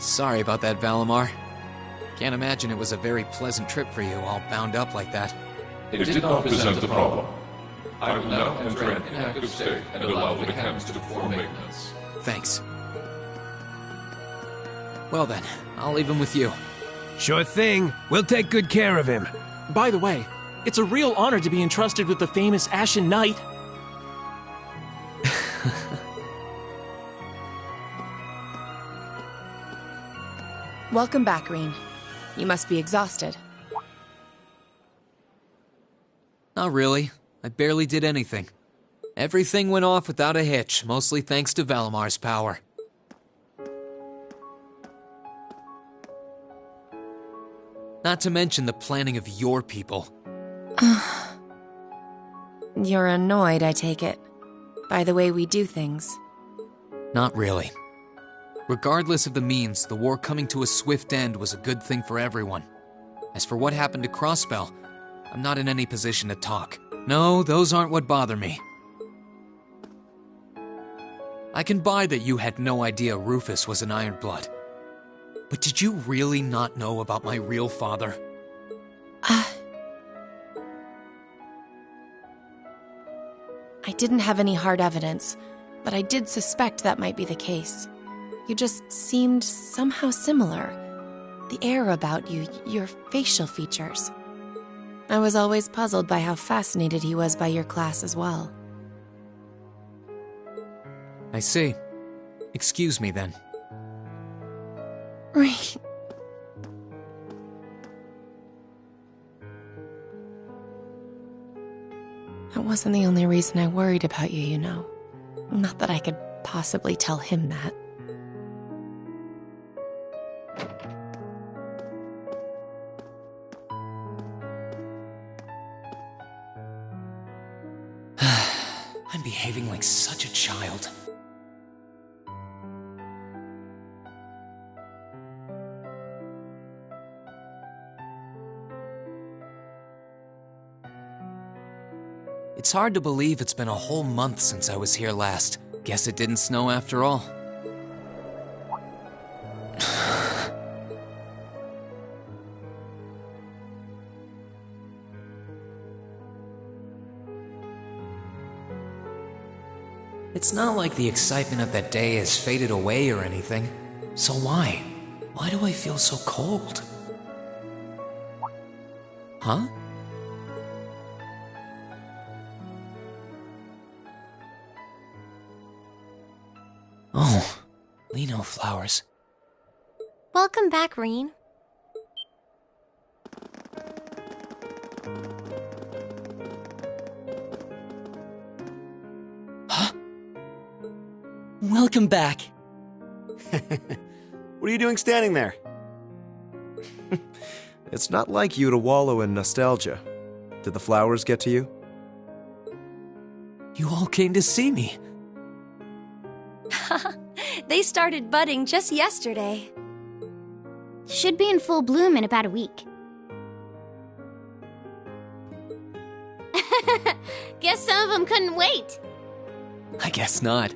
Sorry about that, Valimar. Can't imagine it was a very pleasant trip for you, all bound up like that. It did not present a problem. I will now enter an inactive state and allow the mechanics to perform maintenance. Thanks. Well then, I'll leave him with you. Sure thing. We'll take good care of him. By the way, it's a real honor to be entrusted with the famous Ashen Knight. Welcome back, Rean. You must be exhausted. Not really. I barely did anything. Everything went off without a hitch, mostly thanks to Valimar's power. Not to mention the planning of your people. You're annoyed, I take it, by the way we do things. Not really. Regardless of the means, the war coming to a swift end was a good thing for everyone. As for what happened to Crossbell, I'm not in any position to talk. No, those aren't what bother me. I can buy that you had no idea Rufus was an Ironblood. But did you really not know about my real father? I didn't have any hard evidence, but I did suspect that might be the case. You just seemed somehow similar. The air about you, your facial features. I was always puzzled by how fascinated he was by your class as well. I see. Excuse me then. Right. That wasn't the only reason I worried about you, you know. Not that I could possibly tell him that. I'm behaving like such a child. It's hard to believe it's been a whole month since I was here last. Guess it didn't snow after all. It's not like the excitement of that day has faded away or anything. So why? Why do I feel so cold? Huh? Oh, Lino flowers. Welcome back, Rean. Huh? Welcome back. What are you doing standing there? It's not like you to wallow in nostalgia. Did the flowers get to you? You all came to see me. They started budding just yesterday. Should be in full bloom in about a week. Guess some of them couldn't wait. I guess not.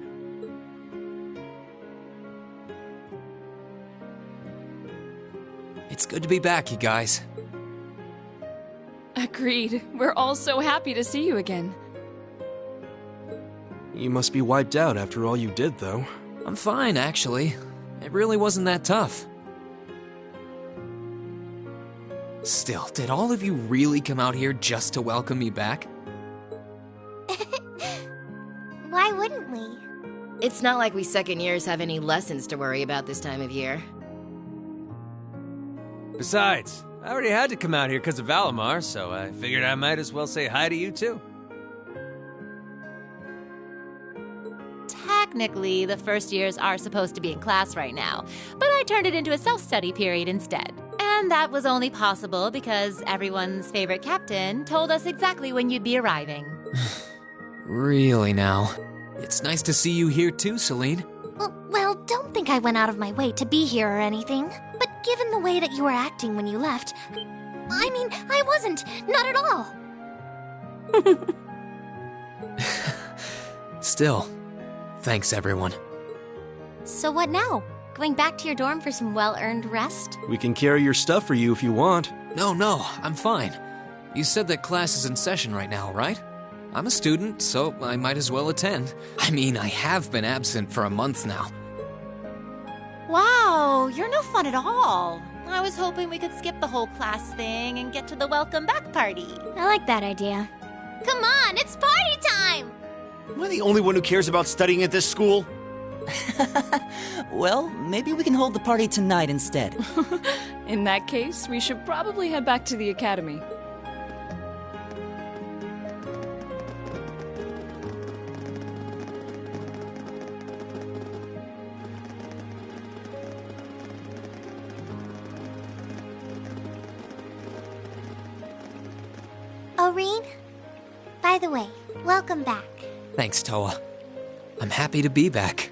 It's good to be back, you guys. Agreed. We're all so happy to see you again. You must be wiped out after all you did, though. I'm fine, actually. It really wasn't that tough. Still, did all of you really come out here just to welcome me back? Why wouldn't we? It's not like we second years have any lessons to worry about this time of year. Besides, I already had to come out here because of Valimar, so I figured I might as well say hi to you too. Technically, the first years are supposed to be in class right now, but I turned it into a self-study period instead. And that was only possible because everyone's favorite captain told us exactly when you'd be arriving. Really now? It's nice to see you here too, Celine. Well, don't think I went out of my way to be here or anything. But given the way that you were acting when you left, I mean, I wasn't. Not at all. Still, thanks everyone. So what now? Going back to your dorm for some well-earned rest? We can carry your stuff for you if you want. No, I'm fine. You said that class is in session right now, right? I'm a student, so I might as well attend. I mean, I have been absent for a month now. Wow, you're no fun at all. I was hoping we could skip the whole class thing and get to the welcome back party. I like that idea. Come on, it's party time! Am I the only one who cares about studying at this school? Well, maybe we can hold the party tonight instead. In that case, we should probably head back to the academy. Aurene? By the way, welcome back. Thanks, Toa. I'm happy to be back.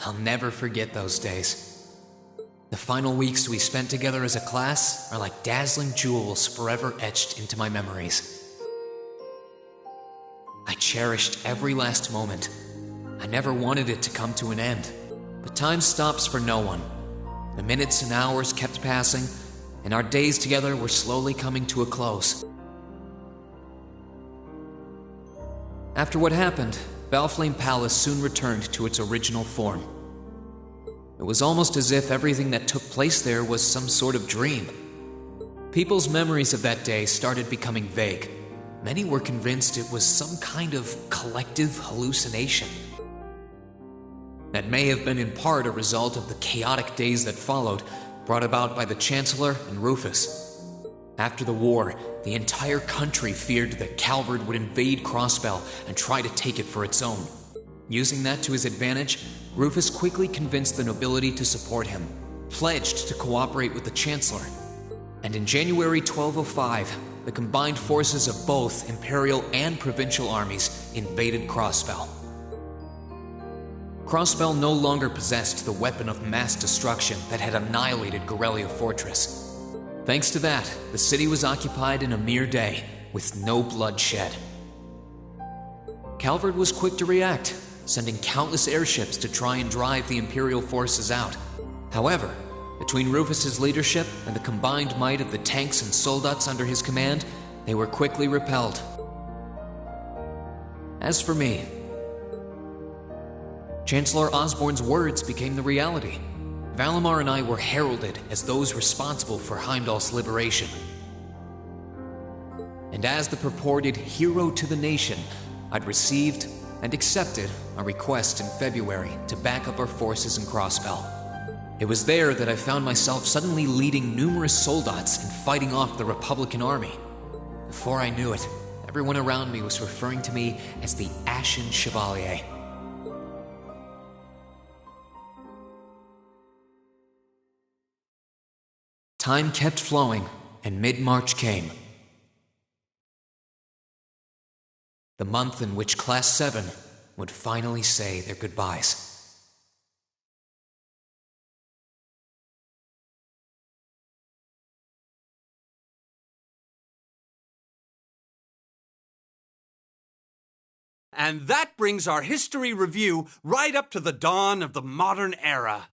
I'll never forget those days. The final weeks we spent together as a class are like dazzling jewels forever etched into my memories. I cherished every last moment. I never wanted it to come to an end. But time stops for no one. The minutes and hours kept passing, and our days together were slowly coming to a close. After what happened, Valflame Palace soon returned to its original form. It was almost as if everything that took place there was some sort of dream. People's memories of that day started becoming vague. Many were convinced it was some kind of collective hallucination. That may have been in part a result of the chaotic days that followed, brought about by the Chancellor and Rufus. After the war, the entire country feared that Calvard would invade Crossbell and try to take it for its own. Using that to his advantage, Rufus quickly convinced the nobility to support him, pledged to cooperate with the Chancellor. And in January 1205, the combined forces of both Imperial and Provincial armies invaded Crossbell. Crossbell no longer possessed the weapon of mass destruction that had annihilated Gorelia Fortress. Thanks to that, the city was occupied in a mere day, with no blood shed. Calvard was quick to react, sending countless airships to try and drive the Imperial forces out. However, between Rufus's leadership and the combined might of the tanks and soldats under his command, they were quickly repelled. As for me, Chancellor Osborne's words became the reality. Valimar and I were heralded as those responsible for Heimdall's liberation. And as the purported hero to the nation, I'd received and accepted a request in February to back up our forces in Crossbell. It was there that I found myself suddenly leading numerous soldats and fighting off the Republican army. Before I knew it, everyone around me was referring to me as the Ashen Chevalier. Time kept flowing, and mid-March came. The month in which Class 7 would finally say their goodbyes. And that brings our history review right up to the dawn of the modern era.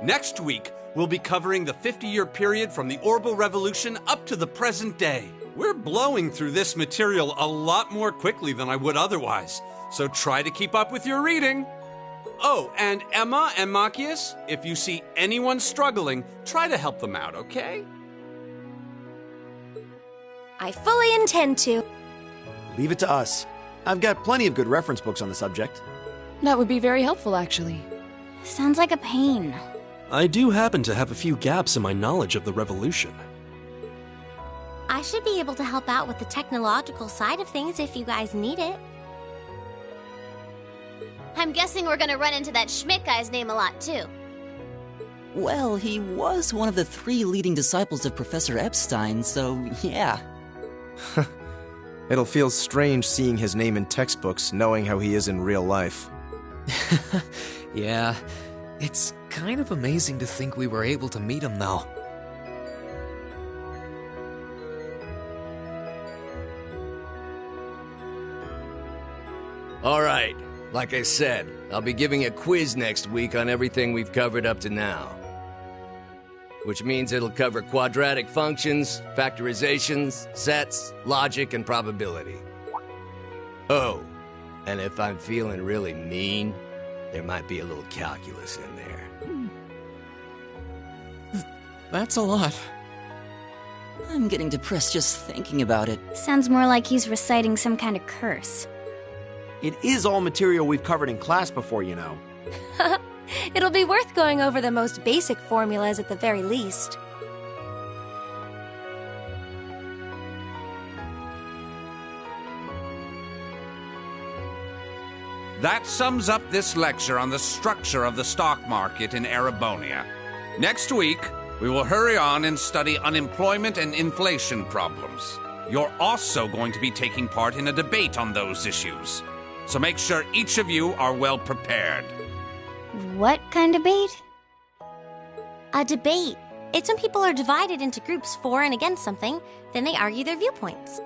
Next week, we'll be covering the 50-year period from the Orbital Revolution up to the present day. We're blowing through this material a lot more quickly than I would otherwise, so try to keep up with your reading. Oh, and Emma and Machias, if you see anyone struggling, try to help them out, okay? I fully intend to. Leave it to us. I've got plenty of good reference books on the subject. That would be very helpful, actually. Sounds like a pain. I do happen to have a few gaps in my knowledge of the Revolution. I should be able to help out with the technological side of things if you guys need it. I'm guessing we're gonna run into that Schmidt guy's name a lot, too. Well, he was one of the 3 leading disciples of Professor Epstein, so yeah. It'll feel strange seeing his name in textbooks, knowing how he is in real life. Yeah, it's kind of amazing to think we were able to meet him, though. All right, like I said, I'll be giving a quiz next week on everything we've covered up to now. Which means it'll cover quadratic functions, factorizations, sets, logic, and probability. Oh, and if I'm feeling really mean, there might be a little calculus in there. That's a lot. I'm getting depressed just thinking about it. Sounds more like he's reciting some kind of curse. It is all material we've covered in class before, you know. It'll be worth going over the most basic formulas at the very least. That sums up this lecture on the structure of the stock market in Erebonia. Next week, we will hurry on and study unemployment and inflation problems. You're also going to be taking part in a debate on those issues. So make sure each of you are well prepared. What kind of debate? A debate. It's when people are divided into groups for and against something, then they argue their viewpoints.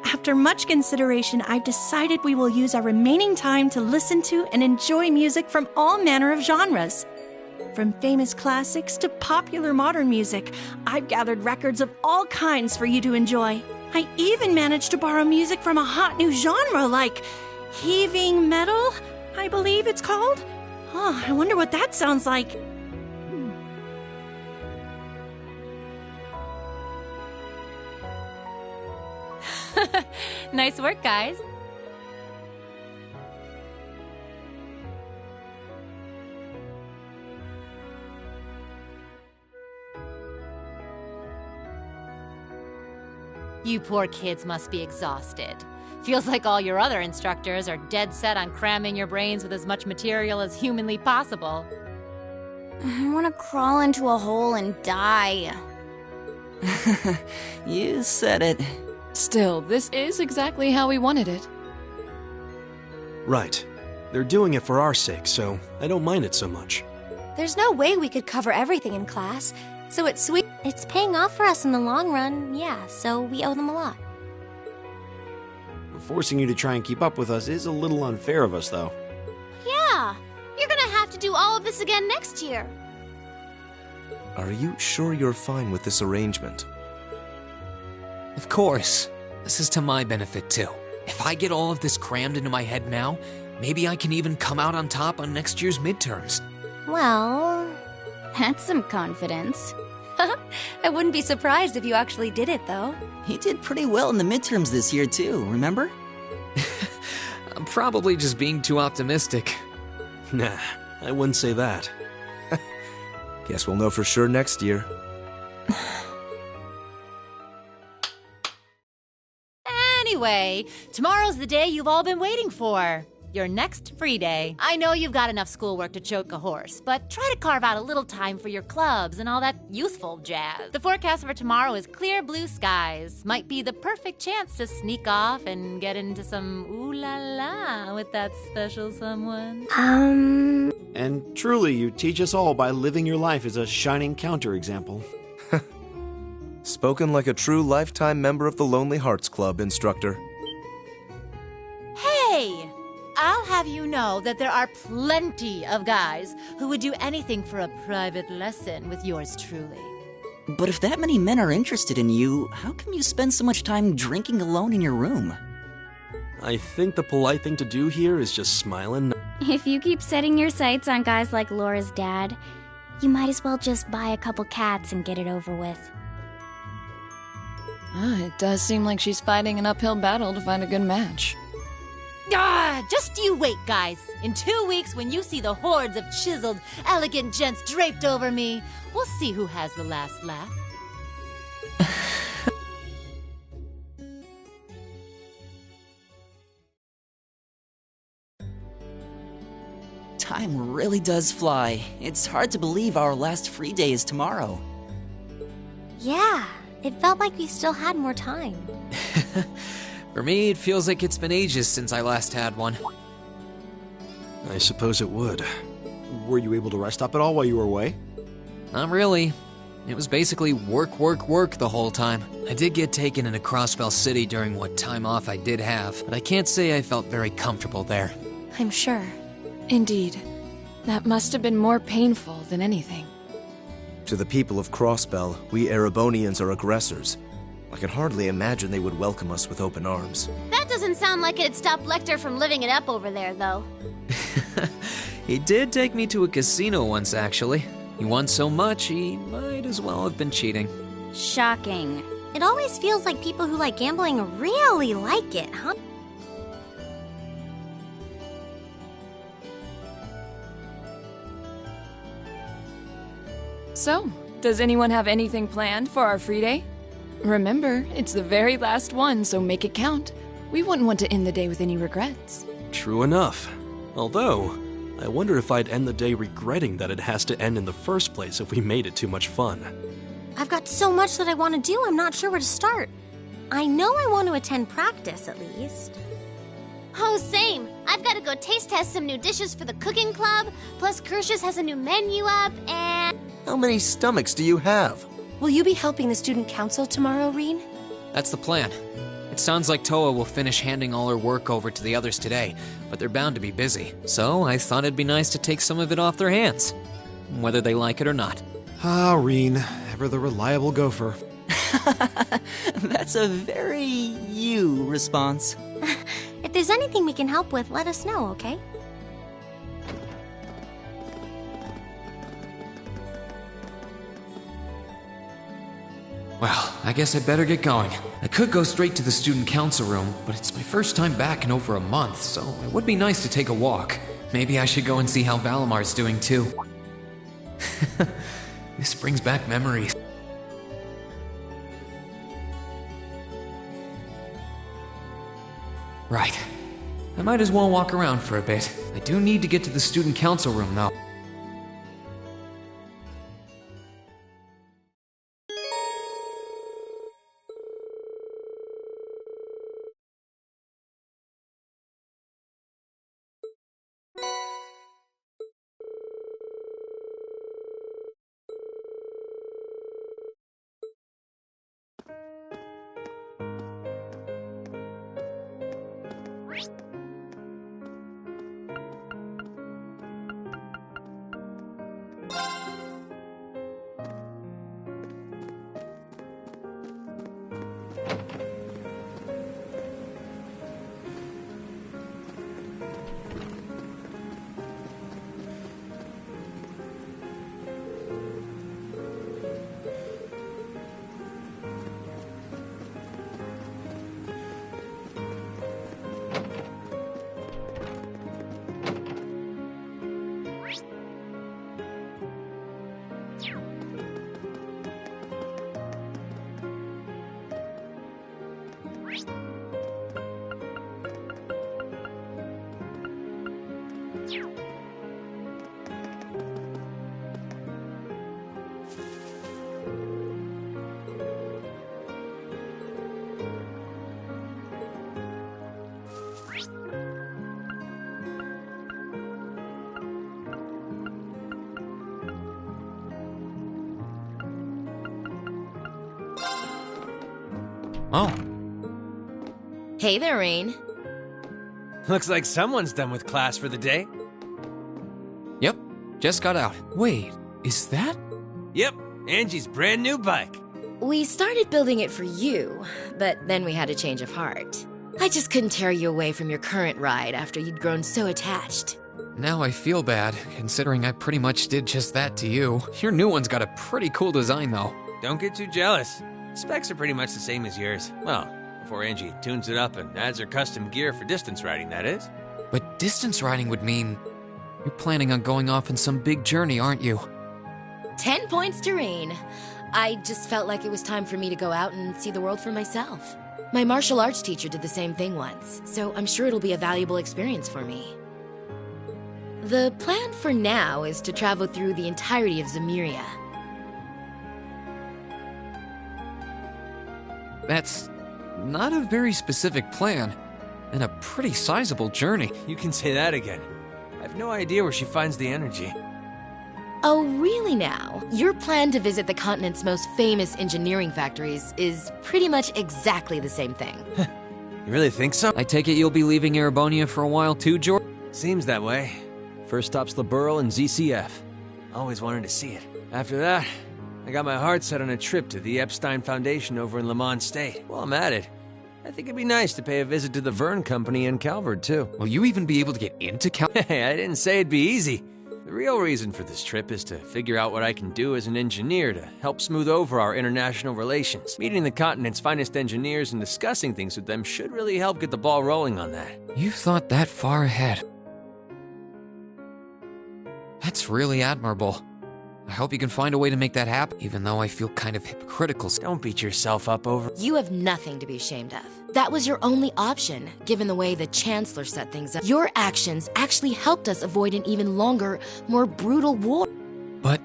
After much consideration, I've decided we will use our remaining time to listen to and enjoy music from all manner of genres. From famous classics to popular modern music, I've gathered records of all kinds for you to enjoy. I even managed to borrow music from a hot new genre like heaving metal, I believe it's called. Oh, I wonder what that sounds like. Nice work, guys. You poor kids must be exhausted. Feels like all your other instructors are dead set on cramming your brains with as much material as humanly possible. I want to crawl into a hole and die. You said it. Still, this is exactly how we wanted it. Right. They're doing it for our sake, so I don't mind it so much. There's no way we could cover everything in class, so it's sweet. It's paying off for us in the long run, yeah, so we owe them a lot. Forcing you to try and keep up with us is a little unfair of us, though. Yeah, you're gonna have to do all of this again next year. Are you sure you're fine with this arrangement? Of course. This is to my benefit, too. If I get all of this crammed into my head now, maybe I can even come out on top on next year's midterms. Well, that's some confidence. I wouldn't be surprised if you actually did it, though. He did pretty well in the midterms this year, too, remember? I'm probably just being too optimistic. Nah, I wouldn't say that. Guess we'll know for sure next year. Anyway, tomorrow's the day you've all been waiting for. Your next free day. I know you've got enough schoolwork to choke a horse, but try to carve out a little time for your clubs and all that youthful jazz. The forecast for tomorrow is clear blue skies. Might be the perfect chance to sneak off and get into some ooh-la-la with that special someone. And truly, you teach us all by living your life as a shining counterexample. Spoken like a true lifetime member of the Lonely Hearts Club, instructor. Hey! I'll have you know that there are plenty of guys who would do anything for a private lesson with yours truly. But if that many men are interested in you, how come you spend so much time drinking alone in your room? I think the polite thing to do here is just smile and nod. If you keep setting your sights on guys like Laura's dad, you might as well just buy a couple cats and get it over with. It does seem like she's fighting an uphill battle to find a good match. Just you wait, guys. In 2 weeks, when you see the hordes of chiseled, elegant gents draped over me, we'll see who has the last laugh. Time really does fly. It's hard to believe our last free day is tomorrow. Yeah, it felt like we still had more time. For me, it feels like it's been ages since I last had one. I suppose it would. Were you able to rest up at all while you were away? Not really. It was basically work, work, work the whole time. I did get taken into Crossbell City during what time off I did have, but I can't say I felt very comfortable there. I'm sure. Indeed. That must have been more painful than anything. To the people of Crossbell, we Erebonians are aggressors. I can hardly imagine they would welcome us with open arms. That doesn't sound like it'd stop Lecter from living it up over there, though. He did take me to a casino once, actually. He won so much, he might as well have been cheating. Shocking. It always feels like people who like gambling really like it, huh? So, does anyone have anything planned for our free day? Remember, it's the very last one, so make it count. We wouldn't want to end the day with any regrets. True enough. Although, I wonder if I'd end the day regretting that it has to end in the first place if we made it too much fun. I've got so much that I want to do, I'm not sure where to start. I know I want to attend practice, at least. Oh, same. I've got to go taste test some new dishes for the cooking club, plus Crucius has a new menu up, and... How many stomachs do you have? Will you be helping the student council tomorrow, Reen? That's the plan. It sounds like Toa will finish handing all her work over to the others today, but they're bound to be busy. So I thought it'd be nice to take some of it off their hands, whether they like it or not. Ah, Reen, ever the reliable gopher. That's a very you response. If there's anything we can help with, let us know, okay? Well, I guess I'd better get going. I could go straight to the student council room, but it's my first time back in over a month, so it would be nice to take a walk. Maybe I should go and see how Valamar's doing too. This brings back memories. Right. I might as well walk around for a bit. I do need to get to the student council room, though. Oh. Hey there, Rain. Looks like someone's done with class for the day. Yep, just got out. Wait, is that? Yep, Angie's brand new bike. We started building it for you, but then we had a change of heart. I just couldn't tear you away from your current ride after you'd grown so attached. Now I feel bad, considering I pretty much did just that to you. Your new one's got a pretty cool design, though. Don't get too jealous. Specs are pretty much the same as yours. Well, before Angie tunes it up and adds her custom gear for distance riding, that is. But distance riding would mean you're planning on going off on some big journey, aren't you? 10 points to Rain. I just felt like it was time for me to go out and see the world for myself. My martial arts teacher did the same thing once, so I'm sure it'll be a valuable experience for me. The plan for now is to travel through the entirety of Zemuria. That's not a very specific plan, and a pretty sizable journey. You can say that again. I have no idea where she finds the energy. Oh, really now? Your plan to visit the continent's most famous engineering factories is pretty much exactly the same thing. You really think so? I take it you'll be leaving Erebonia for a while too, George? Seems that way. First stop's the Burl and ZCF. Always wanted to see it. After that, I got my heart set on a trip to the Epstein Foundation over in Lamont State. While I'm at it, I think it'd be nice to pay a visit to the Verne Company in Calvard, too. Will you even be able to get into Calvard? Hey, I didn't say it'd be easy. The real reason for this trip is to figure out what I can do as an engineer to help smooth over our international relations. Meeting the continent's finest engineers and discussing things with them should really help get the ball rolling on that. You've thought that far ahead. That's really admirable. I hope you can find a way to make that happen, even though I feel kind of hypocritical. Don't beat yourself up over. You have nothing to be ashamed of. That was your only option, given the way the Chancellor set things up. Your actions actually helped us avoid an even longer, more brutal war. But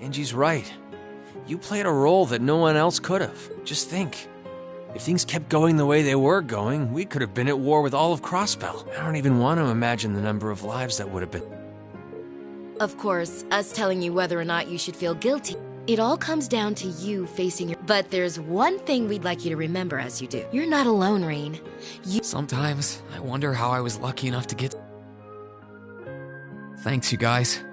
Angie's right. You played a role that no one else could have. Just think. If things kept going the way they were going, we could have been at war with all of Crossbell. I don't even want to imagine the number of lives that would have been. Of course, us telling you whether or not you should feel guilty, it all comes down to you facing your... But there's one thing we'd like you to remember as you do. You're not alone, Rain. Sometimes I wonder how I was lucky enough to get... Thanks, you guys.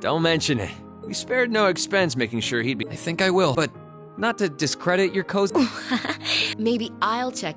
Don't mention it. We spared no expense making sure he'd be... I think I will, but not to discredit your cozy... Maybe I'll check...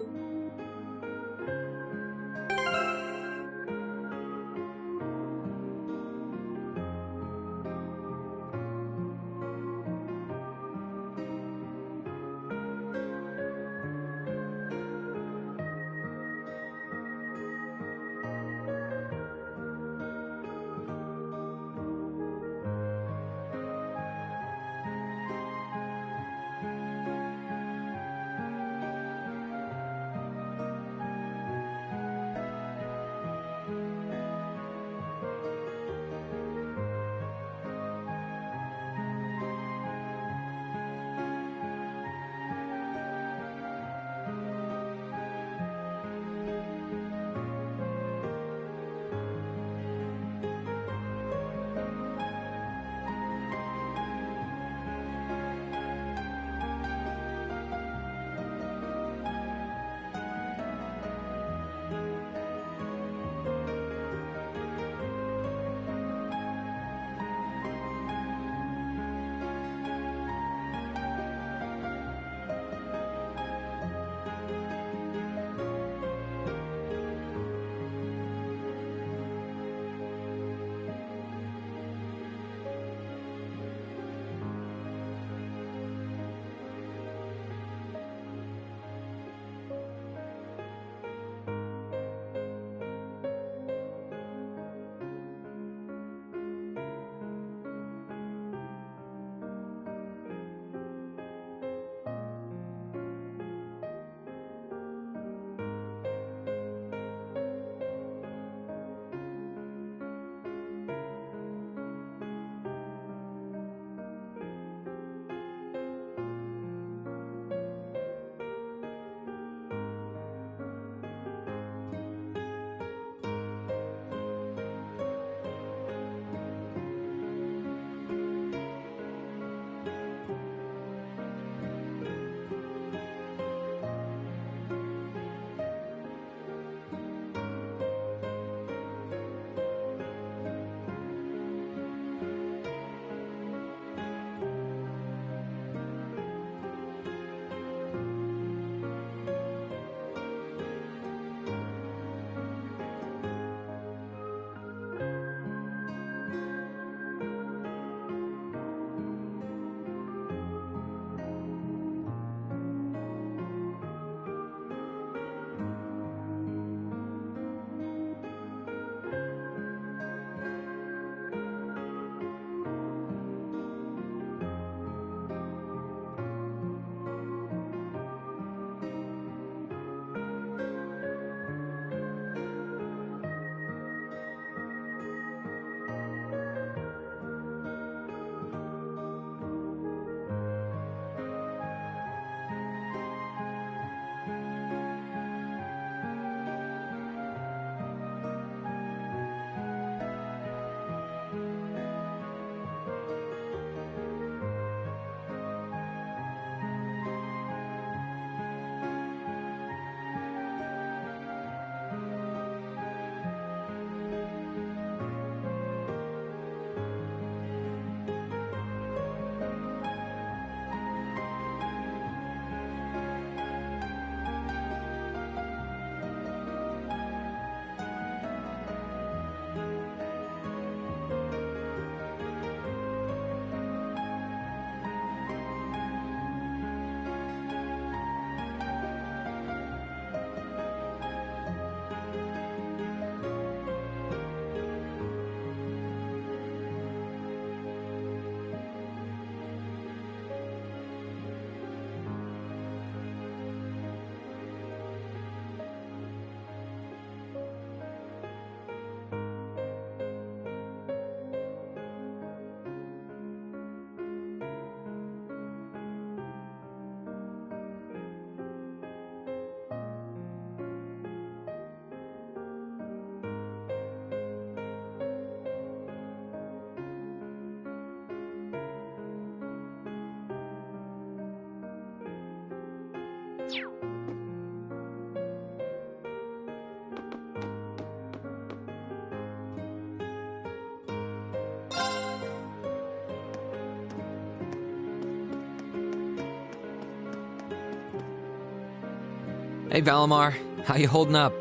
Hey, Valimar. How you holding up?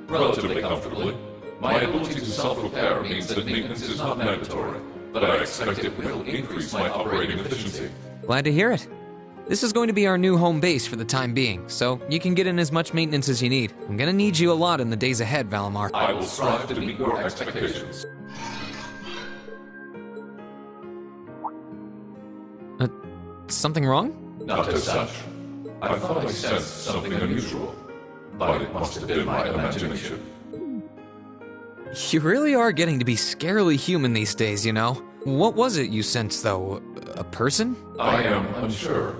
Relatively comfortably. My ability to self-repair means that maintenance is not mandatory, but I expect it will increase my operating efficiency. Glad to hear it. This is going to be our new home base for the time being, so you can get in as much maintenance as you need. I'm gonna need you a lot in the days ahead, Valimar. I will strive to meet your expectations. Something wrong? Not as such. I thought I sensed something unusual, but it must have been my imagination. You really are getting to be scarily human these days, you know? What was it you sensed, though? A person? I am unsure.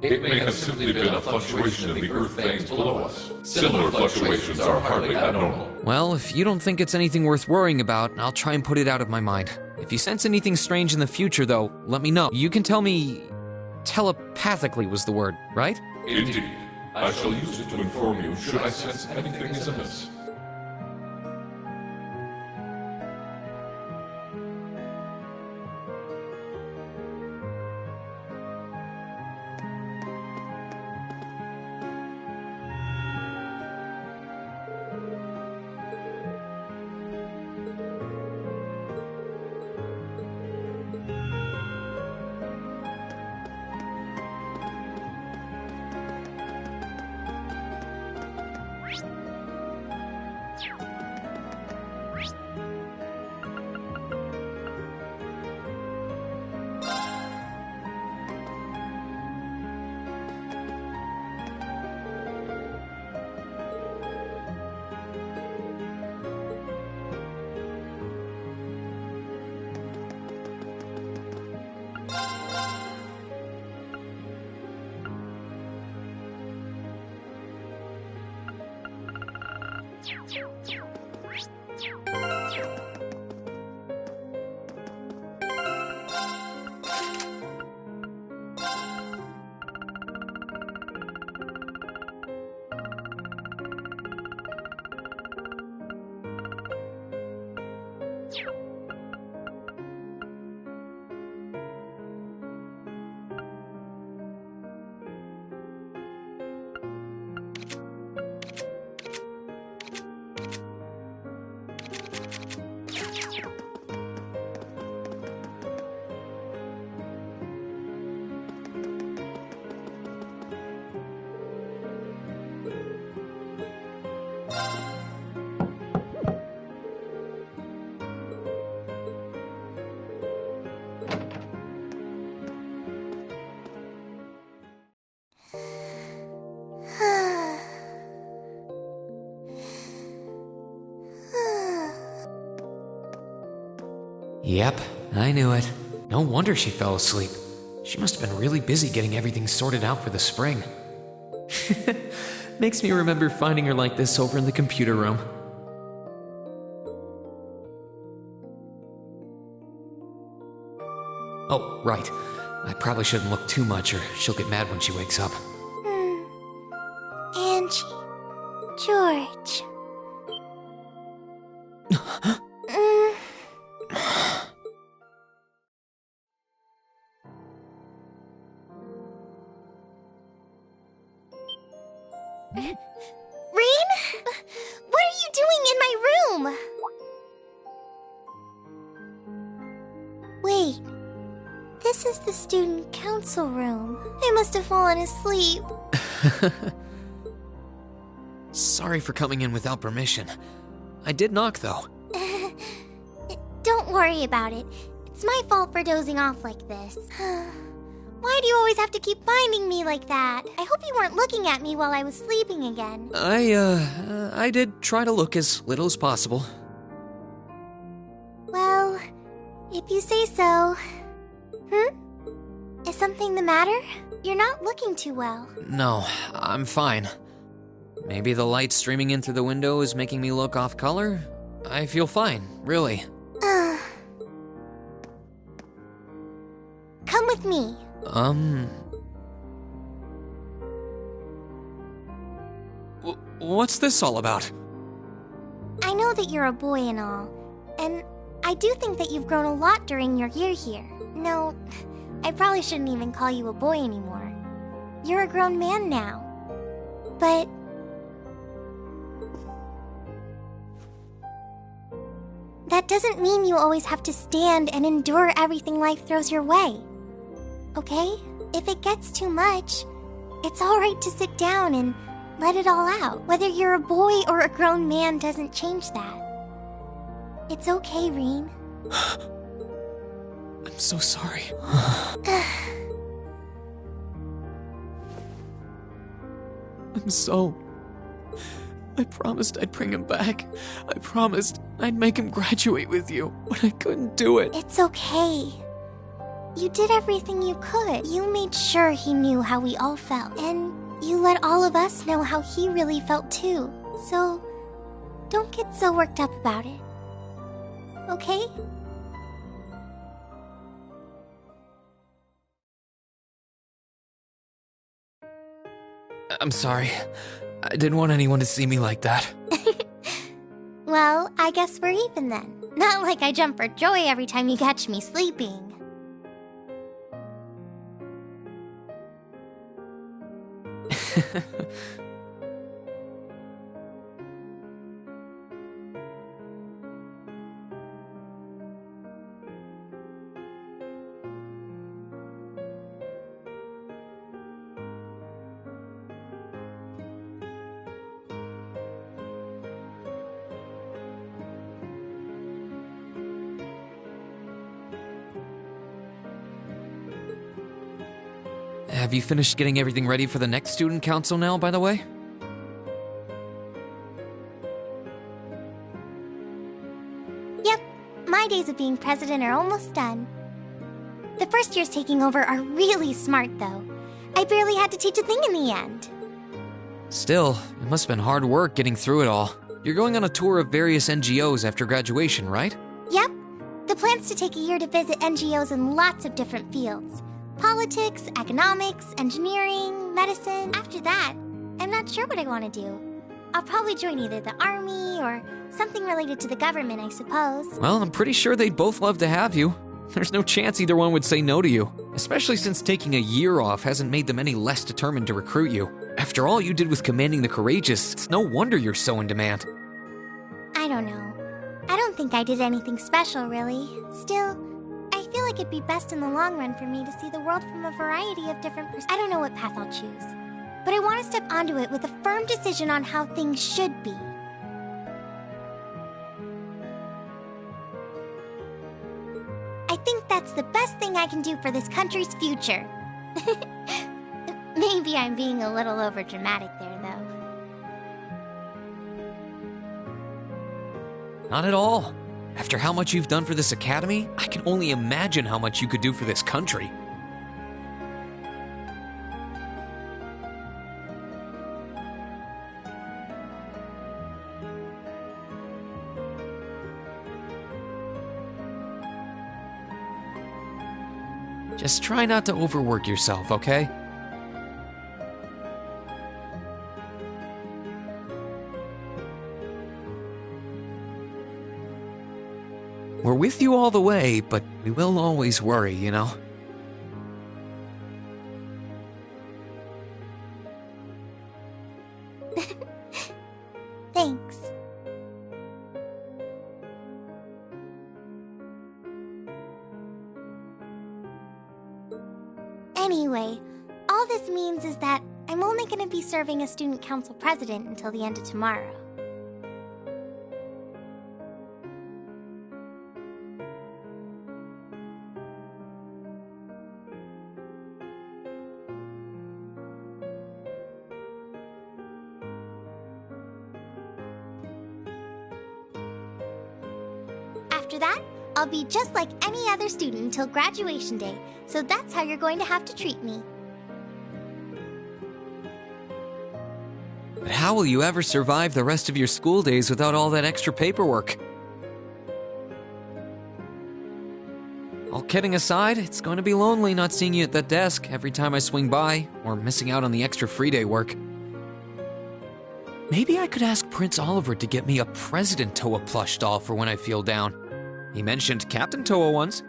It may have simply been a fluctuation in the earth veins below us. Similar fluctuations are hardly abnormal. Well, if you don't think it's anything worth worrying about, I'll try and put it out of my mind. If you sense anything strange in the future, though, let me know. You can tell me... telepathically was the word, right? Indeed. I shall use it to inform you should I sense anything is amiss. Yep, I knew it. No wonder she fell asleep. She must have been really busy getting everything sorted out for the spring. Makes me remember finding her like this over in the computer room. Oh, right. I probably shouldn't look too much or she'll get mad when she wakes up. Angie. George. Rean? What are you doing in my room? Wait. This is the student council room. I must have fallen asleep. Sorry for coming in without permission. I did knock, though. Don't worry about it. It's my fault for dozing off like this. Why do you always have to keep finding me like that? I hope you weren't looking at me while I was sleeping again. I did try to look as little as possible. Well, if you say so. Is something the matter? You're not looking too well. No, I'm fine. Maybe the light streaming in through the window is making me look off color? I feel fine, really. Come with me. What's this all about? I know that you're a boy and all, and I do think that you've grown a lot during your year here. No, I probably shouldn't even call you a boy anymore. You're a grown man now. But... that doesn't mean you always have to stand and endure everything life throws your way. Okay? If it gets too much, it's alright to sit down and let it all out. Whether you're a boy or a grown man doesn't change that. It's okay, Rean. I'm so sorry. I promised I'd bring him back. I promised I'd make him graduate with you, but I couldn't do it. It's okay. You did everything you could. You made sure he knew how we all felt, and you let all of us know how he really felt too. So, don't get so worked up about it. Okay? I'm sorry. I didn't want anyone to see me like that. Well, I guess we're even then. Not like I jump for joy every time you catch me sleeping. Have you finished getting everything ready for the next student council now, by the way? Yep, my days of being president are almost done. The first years taking over are really smart, though. I barely had to teach a thing in the end. Still, it must have been hard work getting through it all. You're going on a tour of various NGOs after graduation, right? Yep. The plan's to take a year to visit NGOs in lots of different fields. Politics, economics, engineering, medicine. After that, I'm not sure what I want to do. I'll probably join either the army or something related to the government, I suppose. Well, I'm pretty sure they'd both love to have you. There's no chance either one would say no to you, especially since taking a year off hasn't made them any less determined to recruit you. After all you did with commanding the Courageous, it's no wonder you're so in demand. I don't know. I don't think I did anything special, really. Still, I feel like it'd be best in the long run for me to see the world from a variety of different perspectives. I don't know what path I'll choose, but I want to step onto it with a firm decision on how things should be. I think that's the best thing I can do for this country's future. Maybe I'm being a little overdramatic there, though. Not at all. After how much you've done for this academy, I can only imagine how much you could do for this country. Just try not to overwork yourself, okay? We're with you all the way, but we will always worry, you know? Thanks. Anyway, all this means is that I'm only going to be serving as student council president until the end of tomorrow. After that, I'll be just like any other student until graduation day, so that's how you're going to have to treat me. But how will you ever survive the rest of your school days without all that extra paperwork? All kidding aside, it's going to be lonely not seeing you at that desk every time I swing by, or missing out on the extra free day work. Maybe I could ask Prince Oliver to get me a President Toa plush doll for when I feel down. He mentioned Captain Toa once.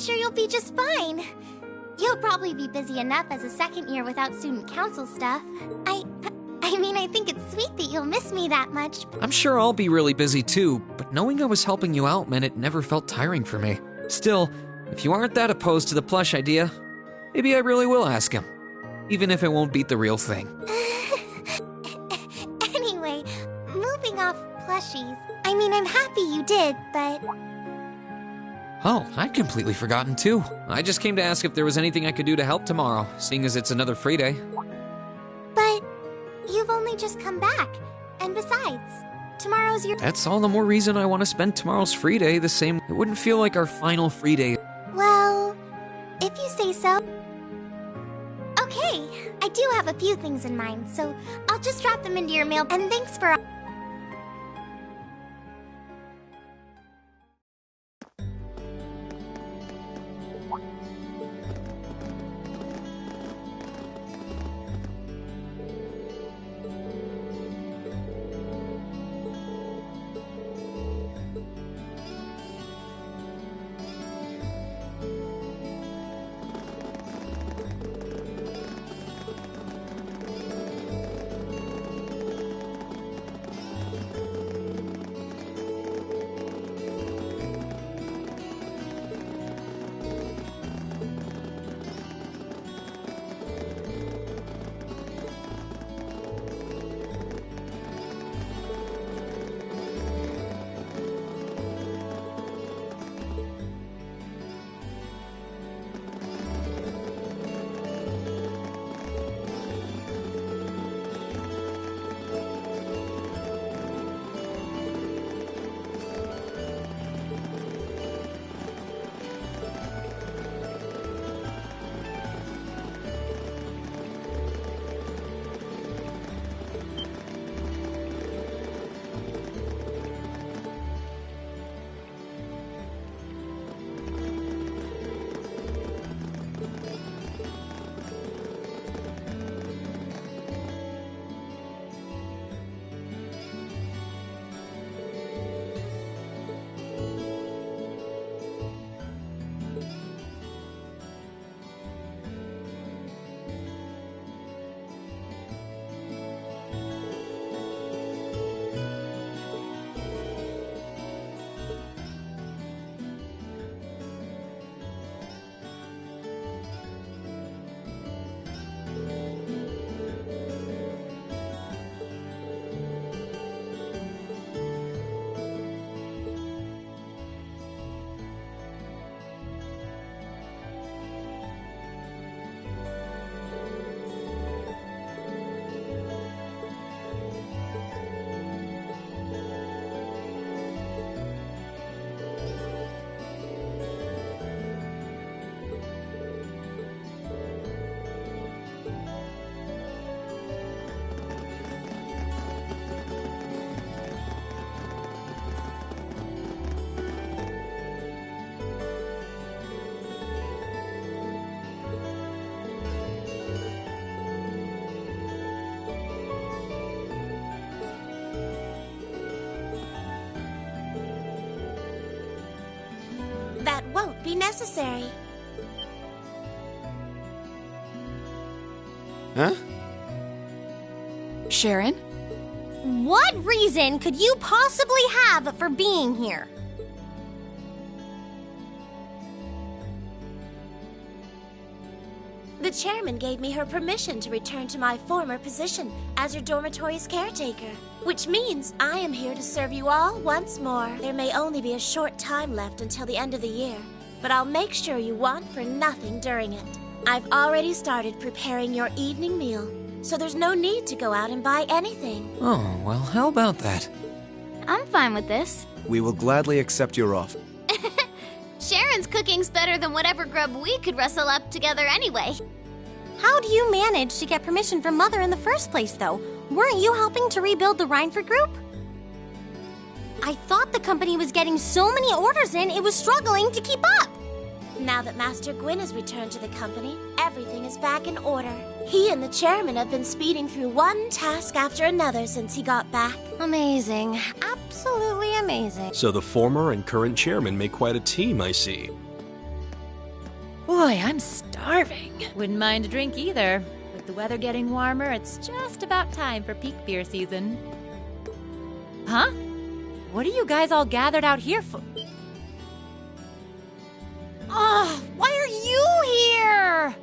sure you'll be just fine. You'll probably be busy enough as a second year without student council stuff. I think it's sweet that you'll miss me that much. I'm sure I'll be really busy too, but knowing I was helping you out meant it never felt tiring for me. Still, if you aren't that opposed to the plush idea, maybe I really will ask him, even if it won't beat the real thing. Anyway, moving off plushies, I'm happy you did, but... Oh, I'd completely forgotten too. I just came to ask if there was anything I could do to help tomorrow, seeing as it's another free day. But you've only just come back, and besides, tomorrow's your... That's all the more reason I want to spend tomorrow's free day the same. It wouldn't feel like our final free day. Well, if you say so. Okay, I do have a few things in mind, so I'll just drop them into your mail, and thanks for... That won't be necessary. Huh? Sharon? What reason could you possibly have for being here? The chairman gave me her permission to return to my former position as your dormitory's caretaker, which means I am here to serve you all once more. There may only be a short time left until the end of the year, but I'll make sure you want for nothing during it. I've already started preparing your evening meal, so there's no need to go out and buy anything. Oh, well, how about that? I'm fine with this. We will gladly accept your offer. Sharon's cooking's better than whatever grub we could rustle up together anyway. How do you manage to get permission from Mother in the first place, though? Weren't you helping to rebuild the Reinford group? I thought the company was getting so many orders in, it was struggling to keep up. Now that Master Gwyn has returned to the company, everything is back in order. He and the chairman have been speeding through one task after another since he got back. Amazing. Absolutely amazing. So the former and current chairman make quite a team, I see. Boy, I'm starving. Wouldn't mind a drink either. With the weather getting warmer, it's just about time for peak beer season. Huh? What are you guys all gathered out here for? Oh, why are you here?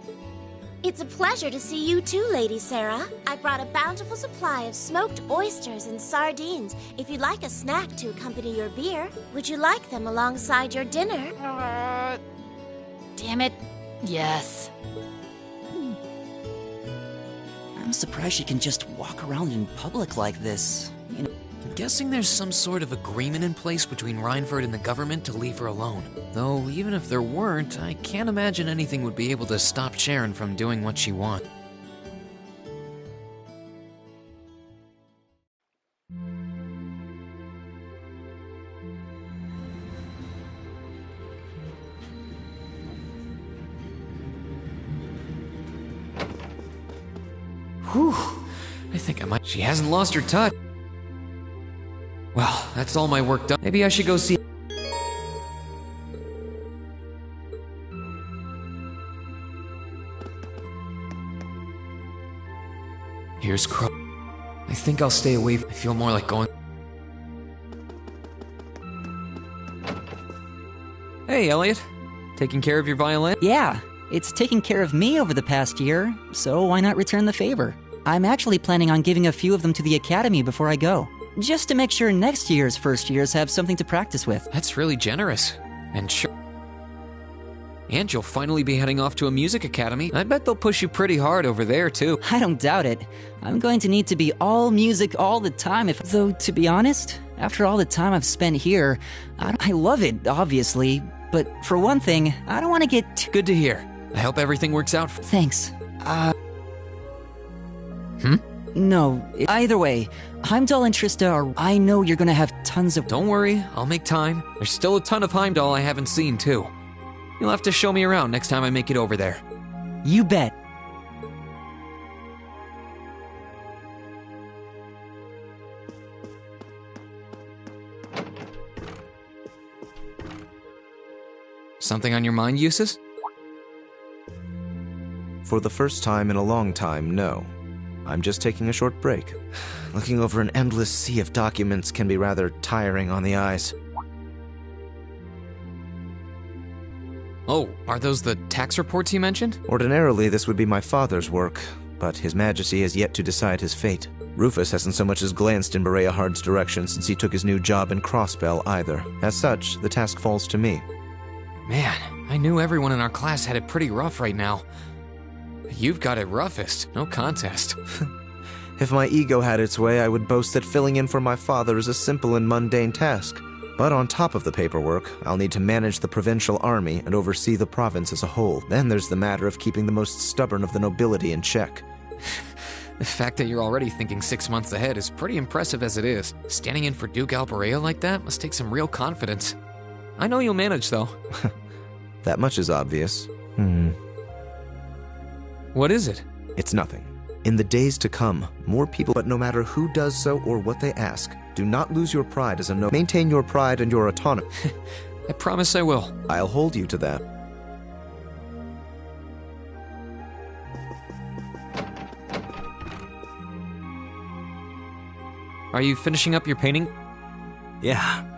It's a pleasure to see you too, Lady Sarah. I brought a bountiful supply of smoked oysters and sardines. If you'd like a snack to accompany your beer, would you like them alongside your dinner? Damn it. Yes. I'm surprised she can just walk around in public like this. You know. I'm guessing there's some sort of agreement in place between Reinford and the government to leave her alone. Though, even if there weren't, I can't imagine anything would be able to stop Sharon from doing what she wants. Whew. I think I might. She hasn't lost her touch. Well, that's all my work done. Maybe I should go see. Here's Crow. I think I'll stay away. I feel more like going. Hey, Elliot. Taking care of your violin? Yeah, it's taken care of me over the past year, so why not return the favor? I'm actually planning on giving a few of them to the academy before I go, just to make sure next year's first years have something to practice with. That's really generous. And sure. And you'll finally be heading off to a music academy. I bet they'll push you pretty hard over there, too. I don't doubt it. I'm going to need to be all music all the time Though, to be honest, after all the time I've spent here, I love it, obviously. But for one thing, I don't want to get... Good to hear. I hope everything works out. Thanks. No, either way, Heimdall and Trista are... I know you're gonna have tons of... Don't worry, I'll make time. There's still a ton of Heimdall I haven't seen, too. You'll have to show me around next time I make it over there. You bet. Something on your mind, Eustace? For the first time in a long time, no. I'm just taking a short break. Looking over an endless sea of documents can be rather tiring on the eyes. Oh, are those the tax reports you mentioned? Ordinarily, this would be my father's work, but His Majesty has yet to decide his fate. Rufus hasn't so much as glanced in Berea Hard's direction since he took his new job in Crossbell either. As such, the task falls to me. Man, I knew everyone in our class had it pretty rough right now. You've got it roughest, no contest. If my ego had its way, I would boast that filling in for my father is a simple and mundane task. But on top of the paperwork, I'll need to manage the provincial army and oversee the province as a whole. Then there's the matter of keeping the most stubborn of the nobility in check. The fact that you're already thinking 6 months ahead is pretty impressive as it is. Standing in for Duke Alberea like that must take some real confidence. I know you'll manage, though. That much is obvious. What is it? It's nothing. In the days to come, more people, but no matter who does so or what they ask, do not lose your pride as a noble. Maintain your pride and your autonomy. I promise I will. I'll hold you to that. Are you finishing up your painting? Yeah.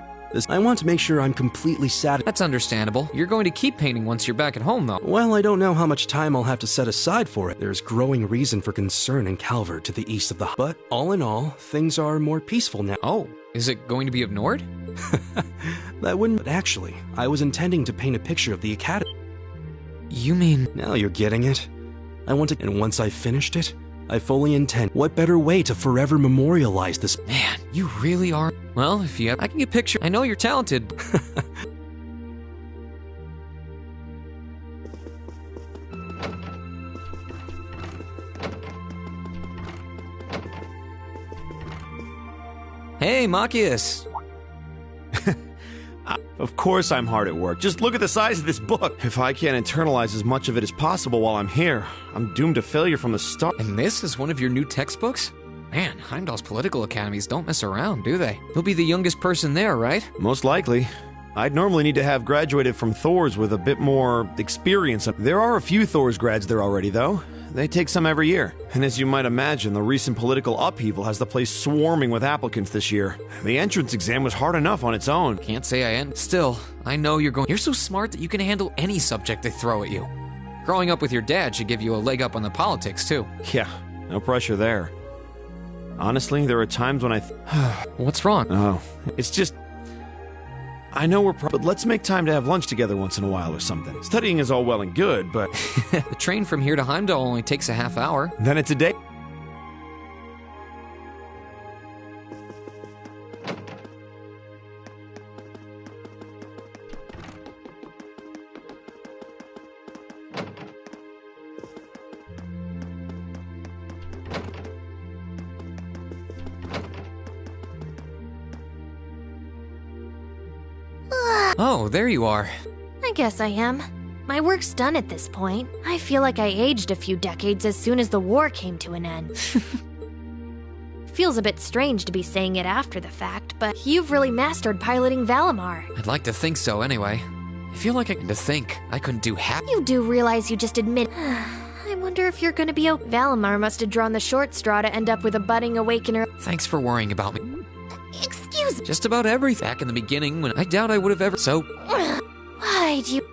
I want to make sure I'm completely satisfied. That's understandable. You're going to keep painting once you're back at home, though. Well, I don't know how much time I'll have to set aside for it. There's growing reason for concern in Calvert to the east of the... But all in all, things are more peaceful now. Oh, is it going to be of Nord? That wouldn't... But actually, I was intending to paint a picture of the academy. You mean... Now you're getting it. I want to... And once I've finished it, I fully intend... What better way to forever memorialize this... Man, you really are... Well, if you have... I can get a picture. I know you're talented. Hey, Machias. Of course I'm hard at work. Just look at the size of this book. If I can't internalize as much of it as possible while I'm here, I'm doomed to failure from the start. And this is one of your new textbooks? Man, Heimdall's political academies don't mess around, do they? You'll be the youngest person there, right? Most likely. I'd normally need to have graduated from Thor's with a bit more experience. There are a few Thor's grads there already, though. They take some every year. And as you might imagine, the recent political upheaval has the place swarming with applicants this year. The entrance exam was hard enough on its own. Can't say I am. Still, I know you're so smart that you can handle any subject they throw at you. Growing up with your dad should give you a leg up on the politics, too. Yeah, no pressure there. Honestly, there are times when What's wrong? Oh, it's just... I know but let's make time to have lunch together once in a while or something. Studying is all well and good, but... The train from here to Heimdall only takes a half hour. Then it's a day. Oh, there you are. I guess I am. My work's done at this point. I feel like I aged a few decades as soon as the war came to an end. Feels a bit strange to be saying it after the fact, but you've really mastered piloting Valimar. I'd like to think so anyway. I feel like I couldn't do half. You do realize you just admit... I wonder if you're gonna be Valimar must have drawn the short straw to end up with a budding awakener. Thanks for worrying about me. Excuse me. Just about everything. Back in the beginning when I doubt I would have ever... So... Why'd you...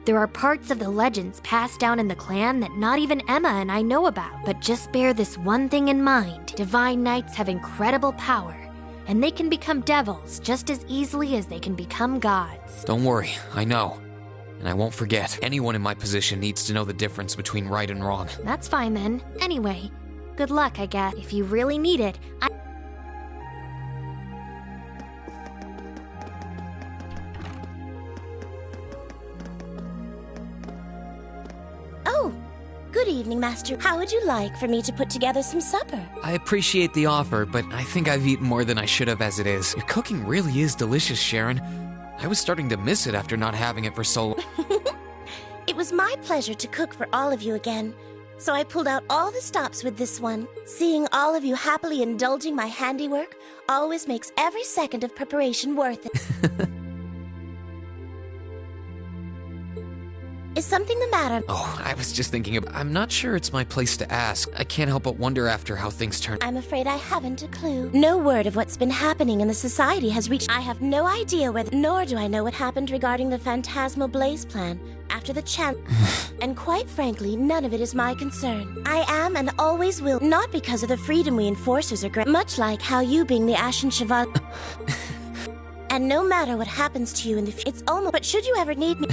There are parts of the legends passed down in the clan that not even Emma and I know about. But just bear this one thing in mind. Divine Knights have incredible power, and they can become devils just as easily as they can become gods. Don't worry, I know. And I won't forget. Anyone in my position needs to know the difference between right and wrong. That's fine then. Anyway, good luck, I guess. If you really need it, Oh, good evening, Master. How would you like for me to put together some supper? I appreciate the offer, but I think I've eaten more than I should have as it is. Your cooking really is delicious, Sharon. I was starting to miss it after not having it for so long. It was my pleasure to cook for all of you again, so I pulled out all the stops with this one. Seeing all of you happily indulging my handiwork always makes every second of preparation worth it. Is something the matter? Oh, I was just thinking I'm not sure it's my place to ask. I can't help but wonder after how things turn. I'm afraid I haven't a clue. No word of what's been happening in the society has reached. I have no idea whether, nor do I know what happened regarding the Phantasmal Blaze plan after the and quite frankly, none of it is my concern. I am and always will, not because of the freedom we enforcers are granted, much like how you being the Ashen Chevalier. And no matter what happens to you in the future, it's almost, but should you ever need me...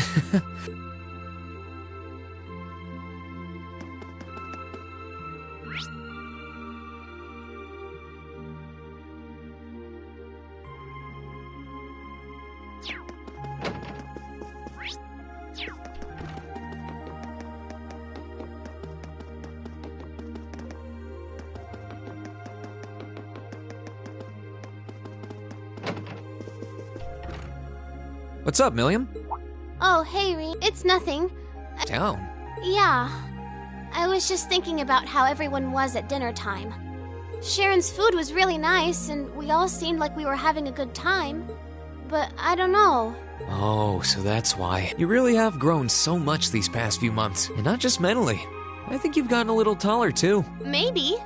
What's up, Milliam? Oh, hey, Reed. It's nothing. Down? Yeah. I was just thinking about how everyone was at dinner time. Sharon's food was really nice, and we all seemed like we were having a good time. But I don't know. Oh, so that's why. You really have grown so much these past few months, and not just mentally. I think you've gotten a little taller, too. Maybe.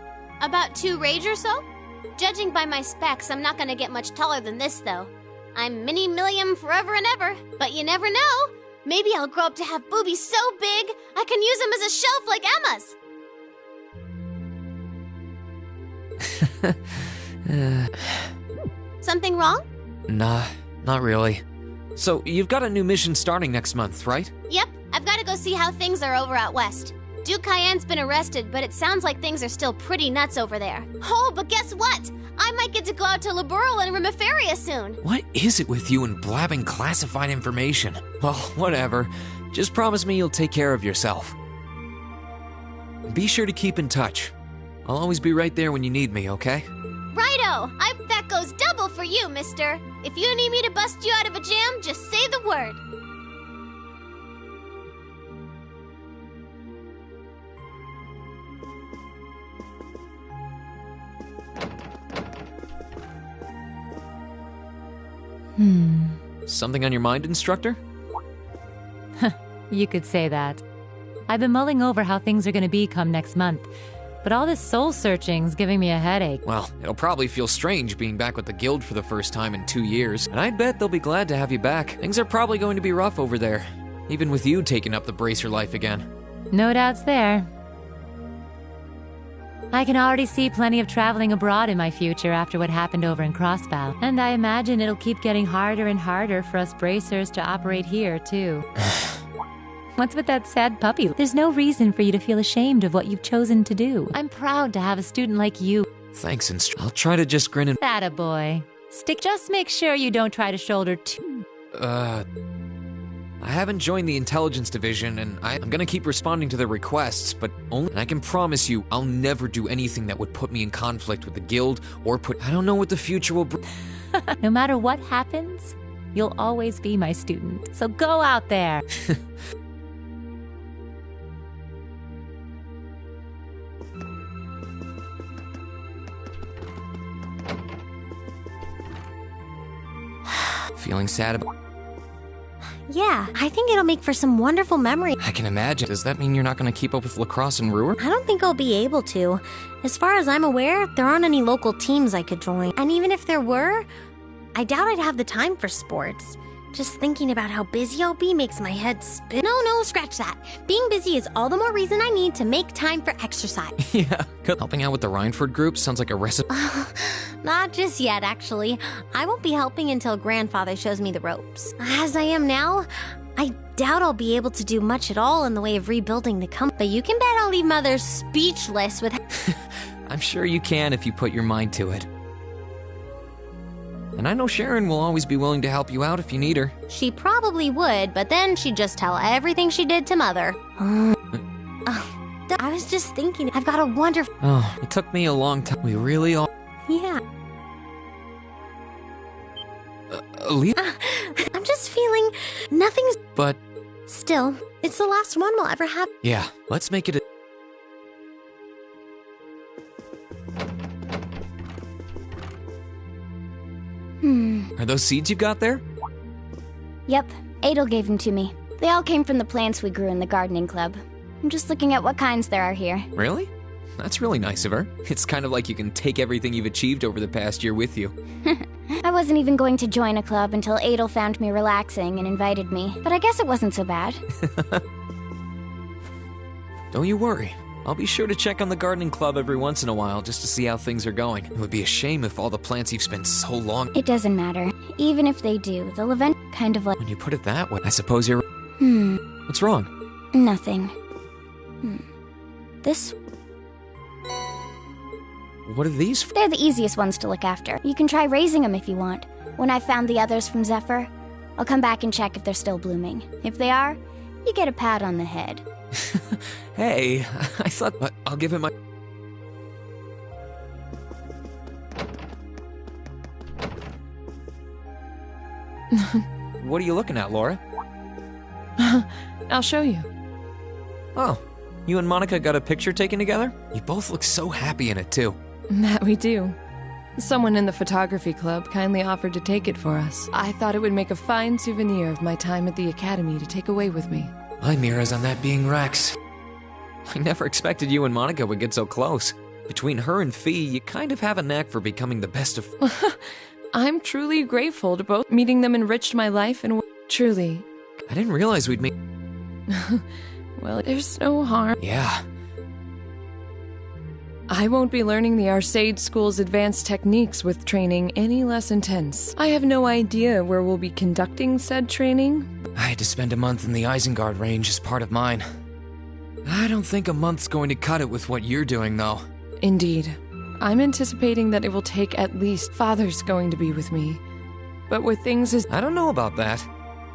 About 2 rage or so? Judging by my specs, I'm not gonna get much taller than this, though. I'm Mini Milliam forever and ever, but you never know. Maybe I'll grow up to have boobies so big, I can use them as a shelf like Emma's. Something wrong? Nah, not really. So, you've got a new mission starting next month, right? Yep, I've got to go see how things are over out west. Duke Cayenne's been arrested, but it sounds like things are still pretty nuts over there. Oh, but guess what? I might get to go out to Liberl and Remiferia soon. What is it with you and blabbing classified information? Well, whatever. Just promise me you'll take care of yourself. Be sure to keep in touch. I'll always be right there when you need me, okay? Righto! That goes double for you, mister. If you need me to bust you out of a jam, just say the word. Something on your mind, instructor? You could say that. I've been mulling over how things are going to be come next month, but all this soul-searching's giving me a headache. Well, it'll probably feel strange being back with the guild for the first time in 2 years, and I'd bet they'll be glad to have you back. Things are probably going to be rough over there, even with you taking up the bracer life again. No doubts there. I can already see plenty of traveling abroad in my future after what happened over in Crossbow, and I imagine it'll keep getting harder and harder for us bracers to operate here, too. What's with that sad puppy? There's no reason for you to feel ashamed of what you've chosen to do. I'm proud to have a student like you. Thanks, I'll try to just grin and— Attaboy. Just make sure you don't try to shoulder too— I haven't joined the intelligence division, and I'm gonna keep responding to their requests, but only— and I can promise you, I'll never do anything that would put me in conflict with the guild, or I don't know what the future will bring. No matter what happens, you'll always be my student. So go out there. Feeling sad about— Yeah, I think it'll make for some wonderful memories. I can imagine. Does that mean you're not gonna keep up with lacrosse and Ruhr? I don't think I'll be able to. As far as I'm aware, there aren't any local teams I could join. And even if there were, I doubt I'd have the time for sports. Just thinking about how busy I'll be makes my head spin. No, scratch that. Being busy is all the more reason I need to make time for exercise. Yeah, helping out with the Rhineford group sounds like a recipe. Not just yet, actually. I won't be helping until Grandfather shows me the ropes. As I am now, I doubt I'll be able to do much at all in the way of rebuilding the company. But you can bet I'll leave Mother speechless with— I'm sure you can if you put your mind to it. And I know Sharon will always be willing to help you out if you need her. She probably would, but then she'd just tell everything she did to Mother. I was just thinking, I've got a wonderful— Oh, it took me a long time. We really all— Yeah. Alita? I'm just feeling nothing's— But— Still, it's the last one we'll ever have. Yeah, let's make it a— Are those seeds you got there? Yep, Adel gave them to me. They all came from the plants we grew in the gardening club. I'm just looking at what kinds there are here. Really? That's really nice of her. It's kind of like you can take everything you've achieved over the past year with you. I wasn't even going to join a club until Adel found me relaxing and invited me, but I guess it wasn't so bad. Don't you worry. I'll be sure to check on the gardening club every once in a while just to see how things are going. It would be a shame if all the plants you've spent so long— It doesn't matter. Even if they do, they'll eventually kind of like— When you put it that way, I suppose you're— What's wrong? Nothing. This— What are these? They're the easiest ones to look after. You can try raising them if you want. When I've found the others from Zephyr, I'll come back and check if they're still blooming. If they are, you get a pat on the head. Hey, I thought— I'll give him my— What are you looking at, Laura? I'll show you. Oh, you and Monica got a picture taken together? You both look so happy in it, too. That we do. Someone in the photography club kindly offered to take it for us. I thought it would make a fine souvenir of my time at the academy to take away with me. My mirror's on that being Rex. I never expected you and Monica would get so close. Between her and Fee, you kind of have a knack for becoming the best of— I'm truly grateful to both. Meeting them enriched my life and truly. I didn't realize we'd make— Well, there's no harm. Yeah. I won't be learning the Arcade School's advanced techniques with training any less intense. I have no idea where we'll be conducting said training. I had to spend a month in the Isengard range as part of mine. I don't think a month's going to cut it with what you're doing, though. Indeed. I'm anticipating that it will take at least— Father's going to be with me. But with things as— I don't know about that.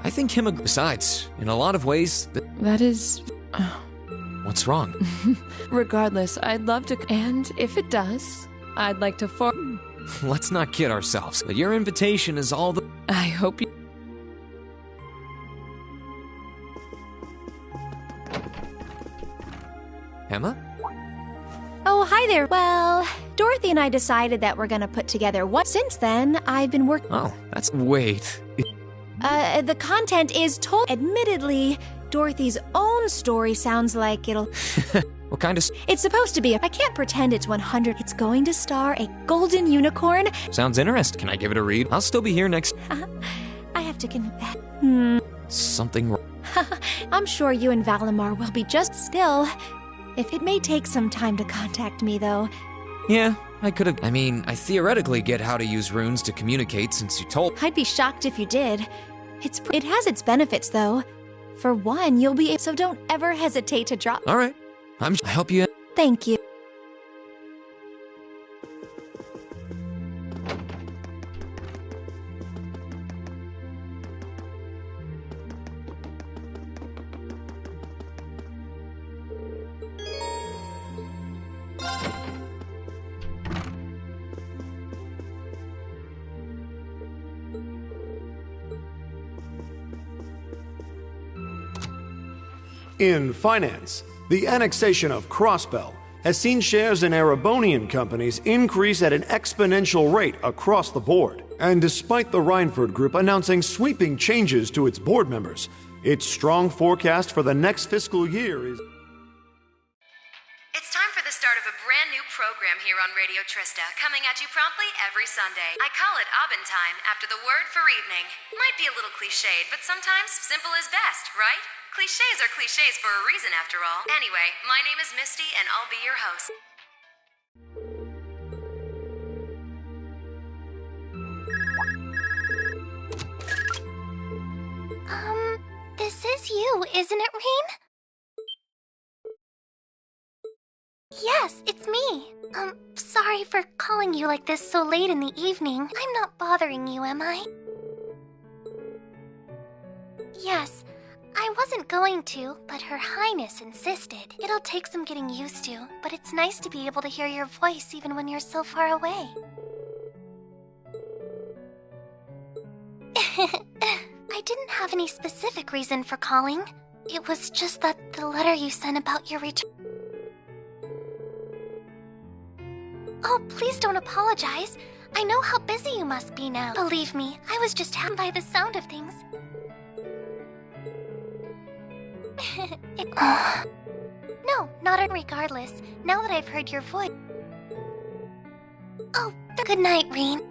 I think him— Besides, in a lot of ways— That is— What's wrong? Regardless, I'd love to— And if it does, I'd like to Let's not kid ourselves. But your invitation is all the— I hope you— Emma? Oh, hi there. Well, Dorothy and I decided that we're gonna put together what— Since then, I've been working— Oh, that's— Wait. the content is told. Admittedly, Dorothy's own story sounds like it'll. What kind of... It's supposed to be. I can't pretend it's 100. It's going to star a golden unicorn. Sounds interesting. Can I give it a read? I'll still be here next... I have to confess. Something wrong. I'm sure you and Valimar will be just still. If it may take some time to contact me, though. Yeah, I could have... I mean, I theoretically get how to use runes to communicate since you told... I'd be shocked if you did. It has its benefits, though. For one, you'll be... So don't ever hesitate to drop... All right. I help you... Thank you. In finance, the annexation of Crossbell has seen shares in Erebonian companies increase at an exponential rate across the board. And despite the Reinford Group announcing sweeping changes to its board members, its strong forecast for the next fiscal year is... It's time for the start of a brand new program here on Radio Trista, coming at you promptly every Sunday. I call it Aubin Time, after the word for evening. Might be a little cliched, but sometimes simple is best, right? Clichés are clichés for a reason, after all. Anyway, my name is Misty, and I'll be your host. This is you, isn't it, Rean? Yes, it's me. Sorry for calling you like this so late in the evening. I'm not bothering you, am I? Yes. I wasn't going to, but Her Highness insisted. It'll take some getting used to, but it's nice to be able to hear your voice even when you're so far away. I didn't have any specific reason for calling. It was just that the letter you sent about your return... Oh, please don't apologize. I know how busy you must be now. Believe me, I was just hammed by the sound of things. No, not regardless. Now that I've heard your voice. Oh, good night, Rean.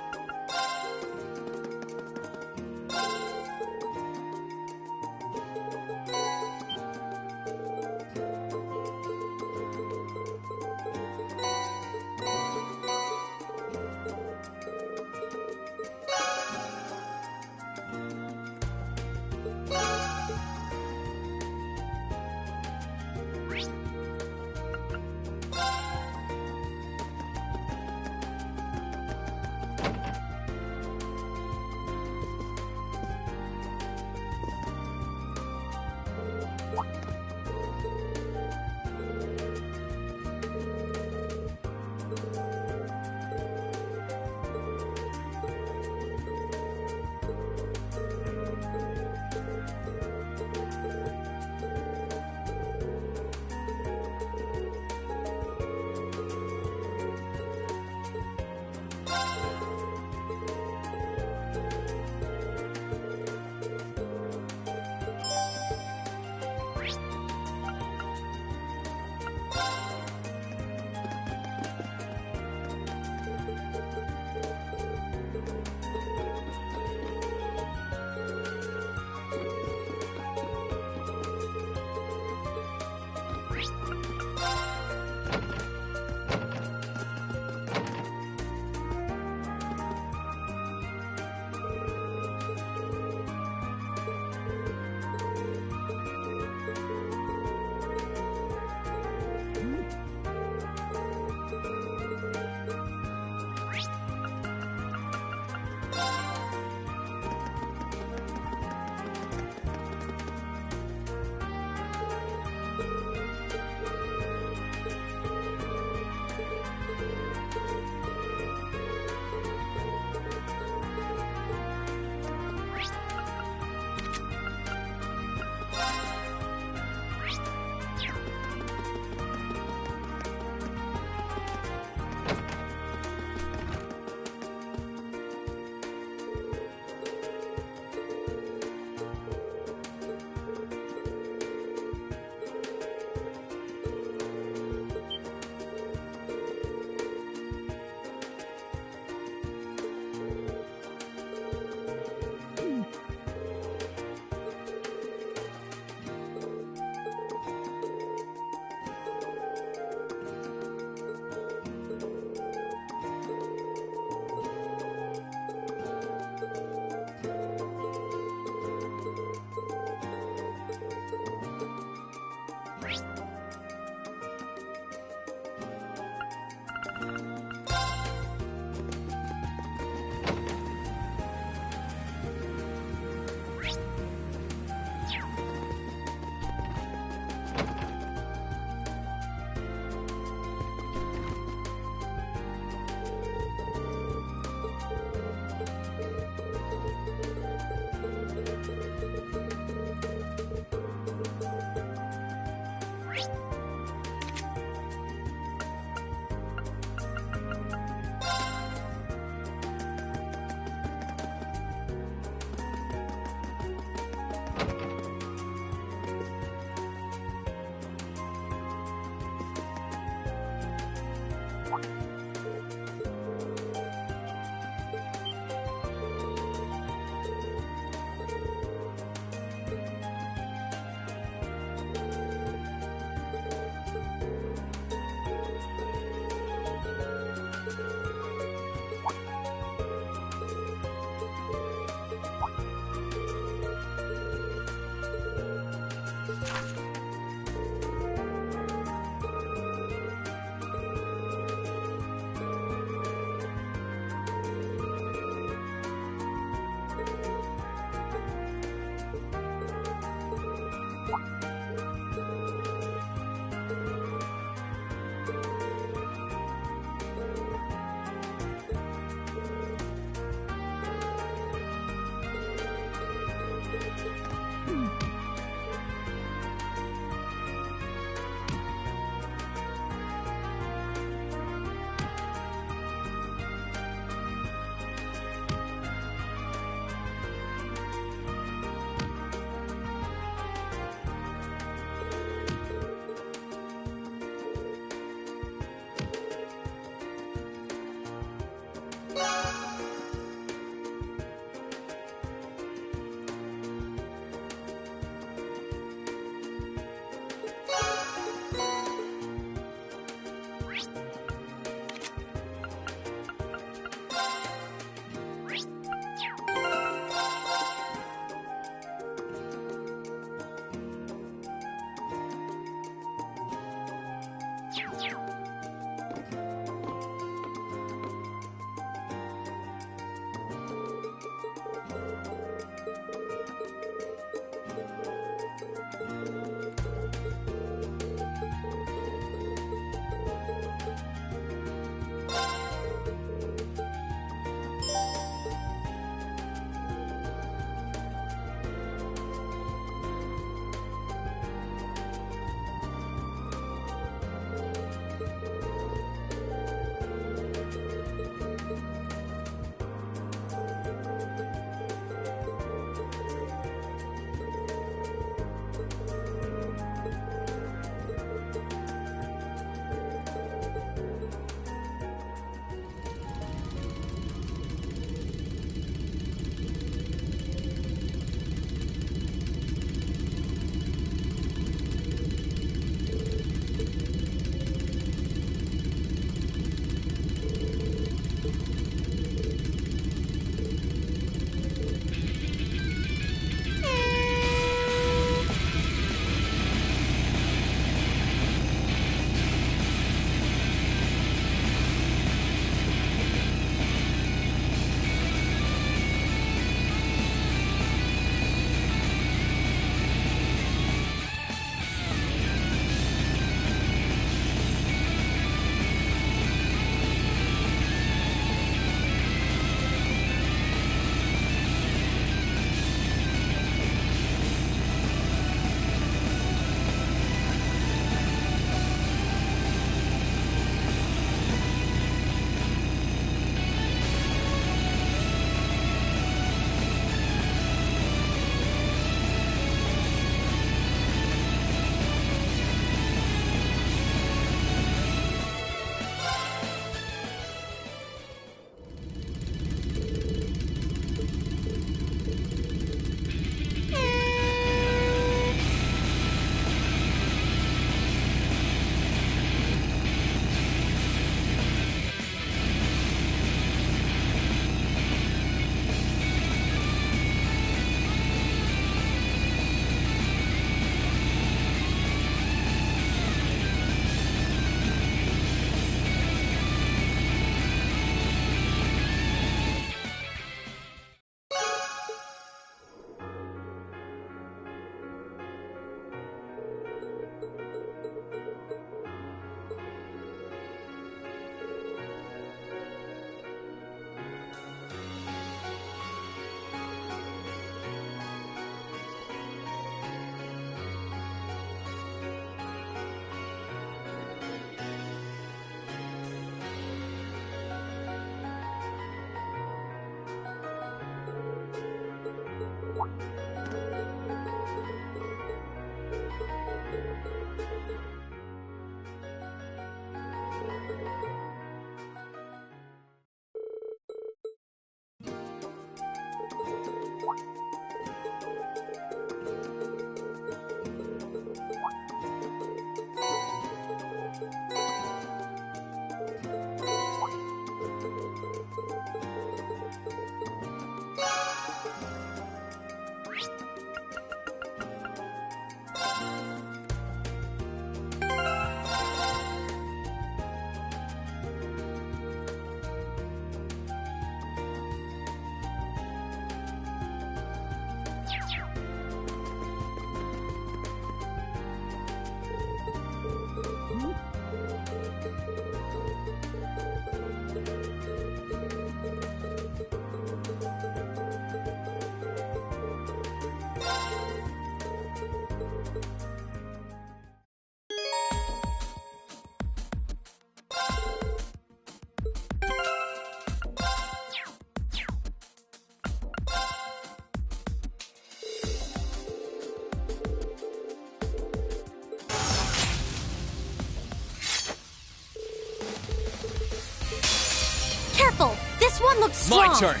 Careful! This one looks strong! My turn!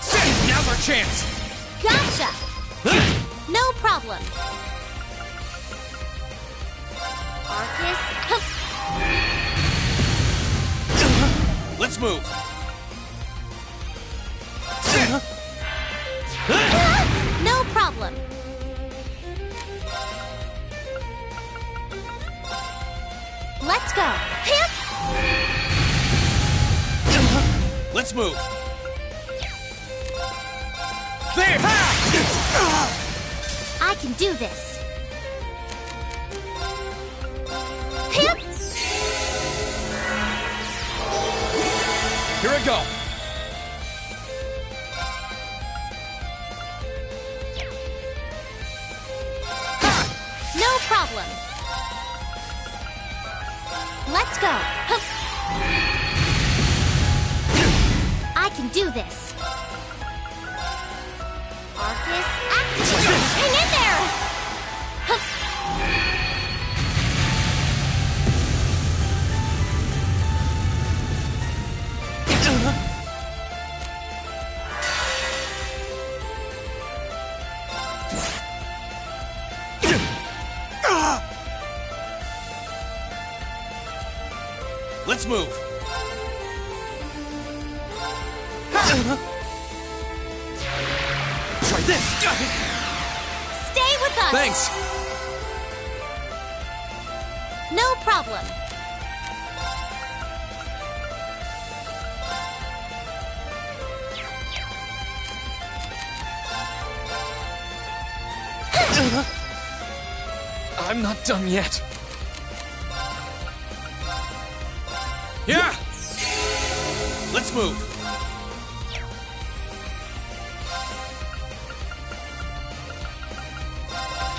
Say, now's our chance! Gotcha! No problem. Arcus... Let's move! No problem. Let's go. Hip! Let's move! There! I can do this. Hip! Here I go! No problem. Let's go. Hup. I can do this. Arcus, activate! Hang in there! Hup. Let's move! Try this! Stay with us! Thanks! No problem. I'm not done yet. Yeah! Let's move!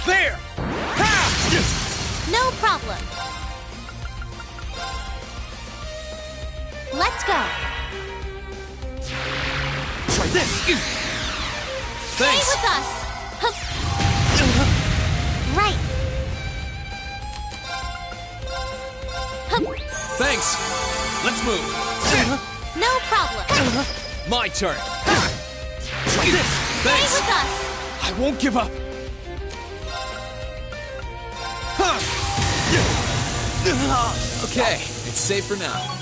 There! No problem. Let's go. Try this! Stay Thanks! with us. Hup. Right. Hup. Thanks! Let's move! No problem. My turn! Try this! Stay Thanks! with us. I won't give up! Okay, it's safe for now.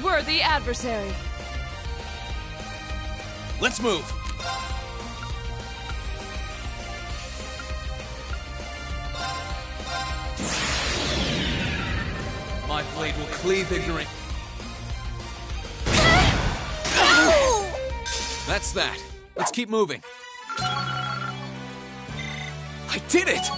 worthy adversary. Let's move. My blade will cleave ignorant. That's that. Let's keep moving. I did it!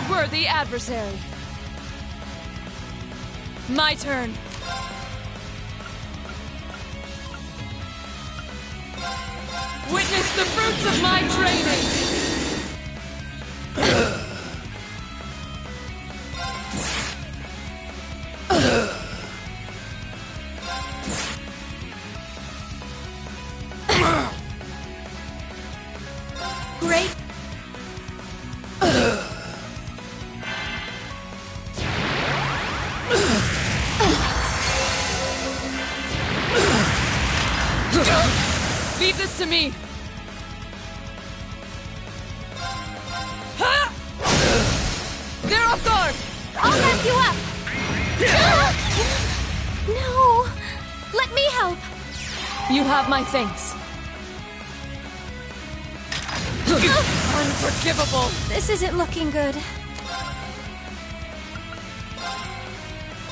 Worthy adversary. My turn. Witness the fruits of my training. Great. Leave this to me! Thor! I'll wrap you up! No! Let me help! You have my thanks. Unforgivable! This isn't looking good.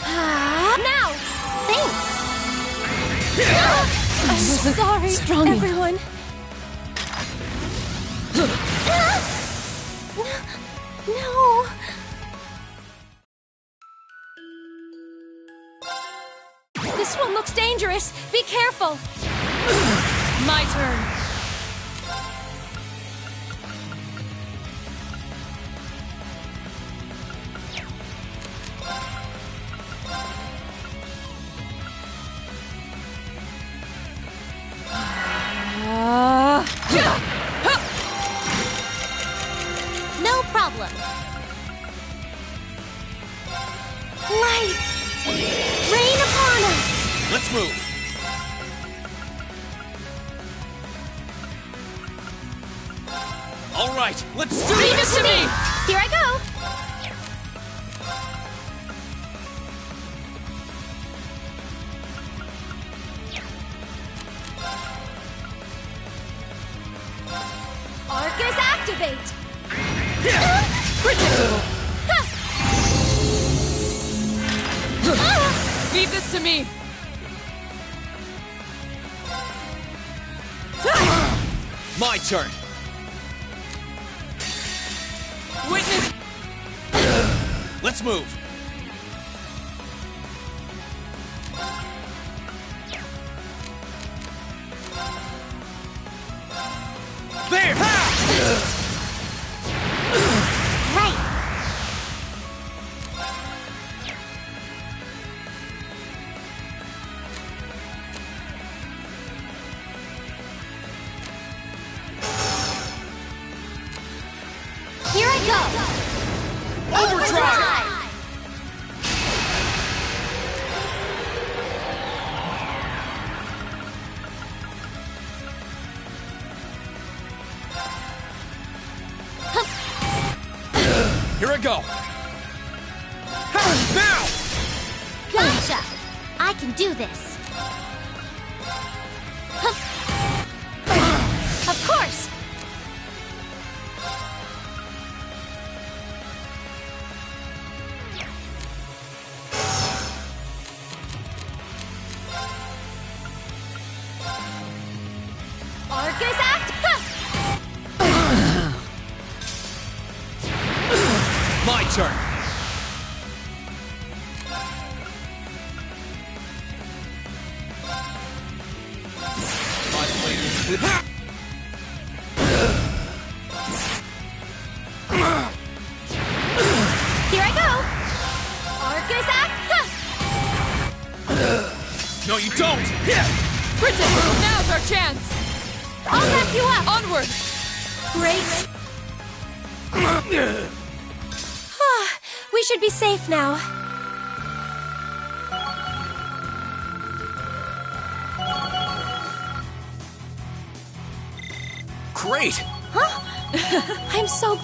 Now! Thanks! I'm sorry, strong everyone. No! This one looks dangerous. Be careful. My turn. No problem. Light! Rain upon us! Let's move. All right, let's do Leave this. it to me! Here I go! Arcus activate! Predictable. Leave this to me. My turn. Witness. Let's move. There! Right! Here I go! Overdrive! Here I go! Now! Gotcha! I can do this. Of course! Arcus Act! My turn! Here I go! Arcus Act! No, you don't! Bridget, now's our chance! I'll back you up! Onward! Great. We should be safe now. Great! Huh? I'm so...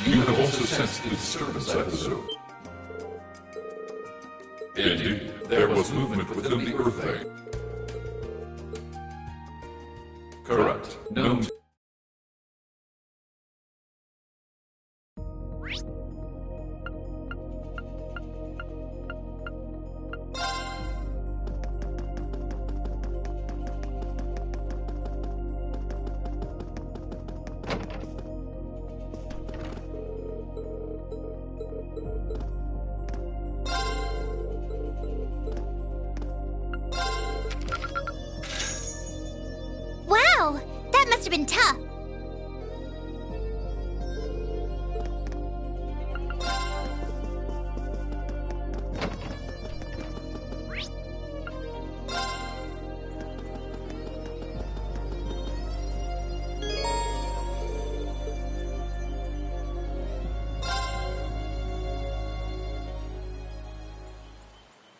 You have also sensed the disturbance at the zoo. Indeed, there was movement within the Earth Vein. Correct. Known. Wow! That must have been tough.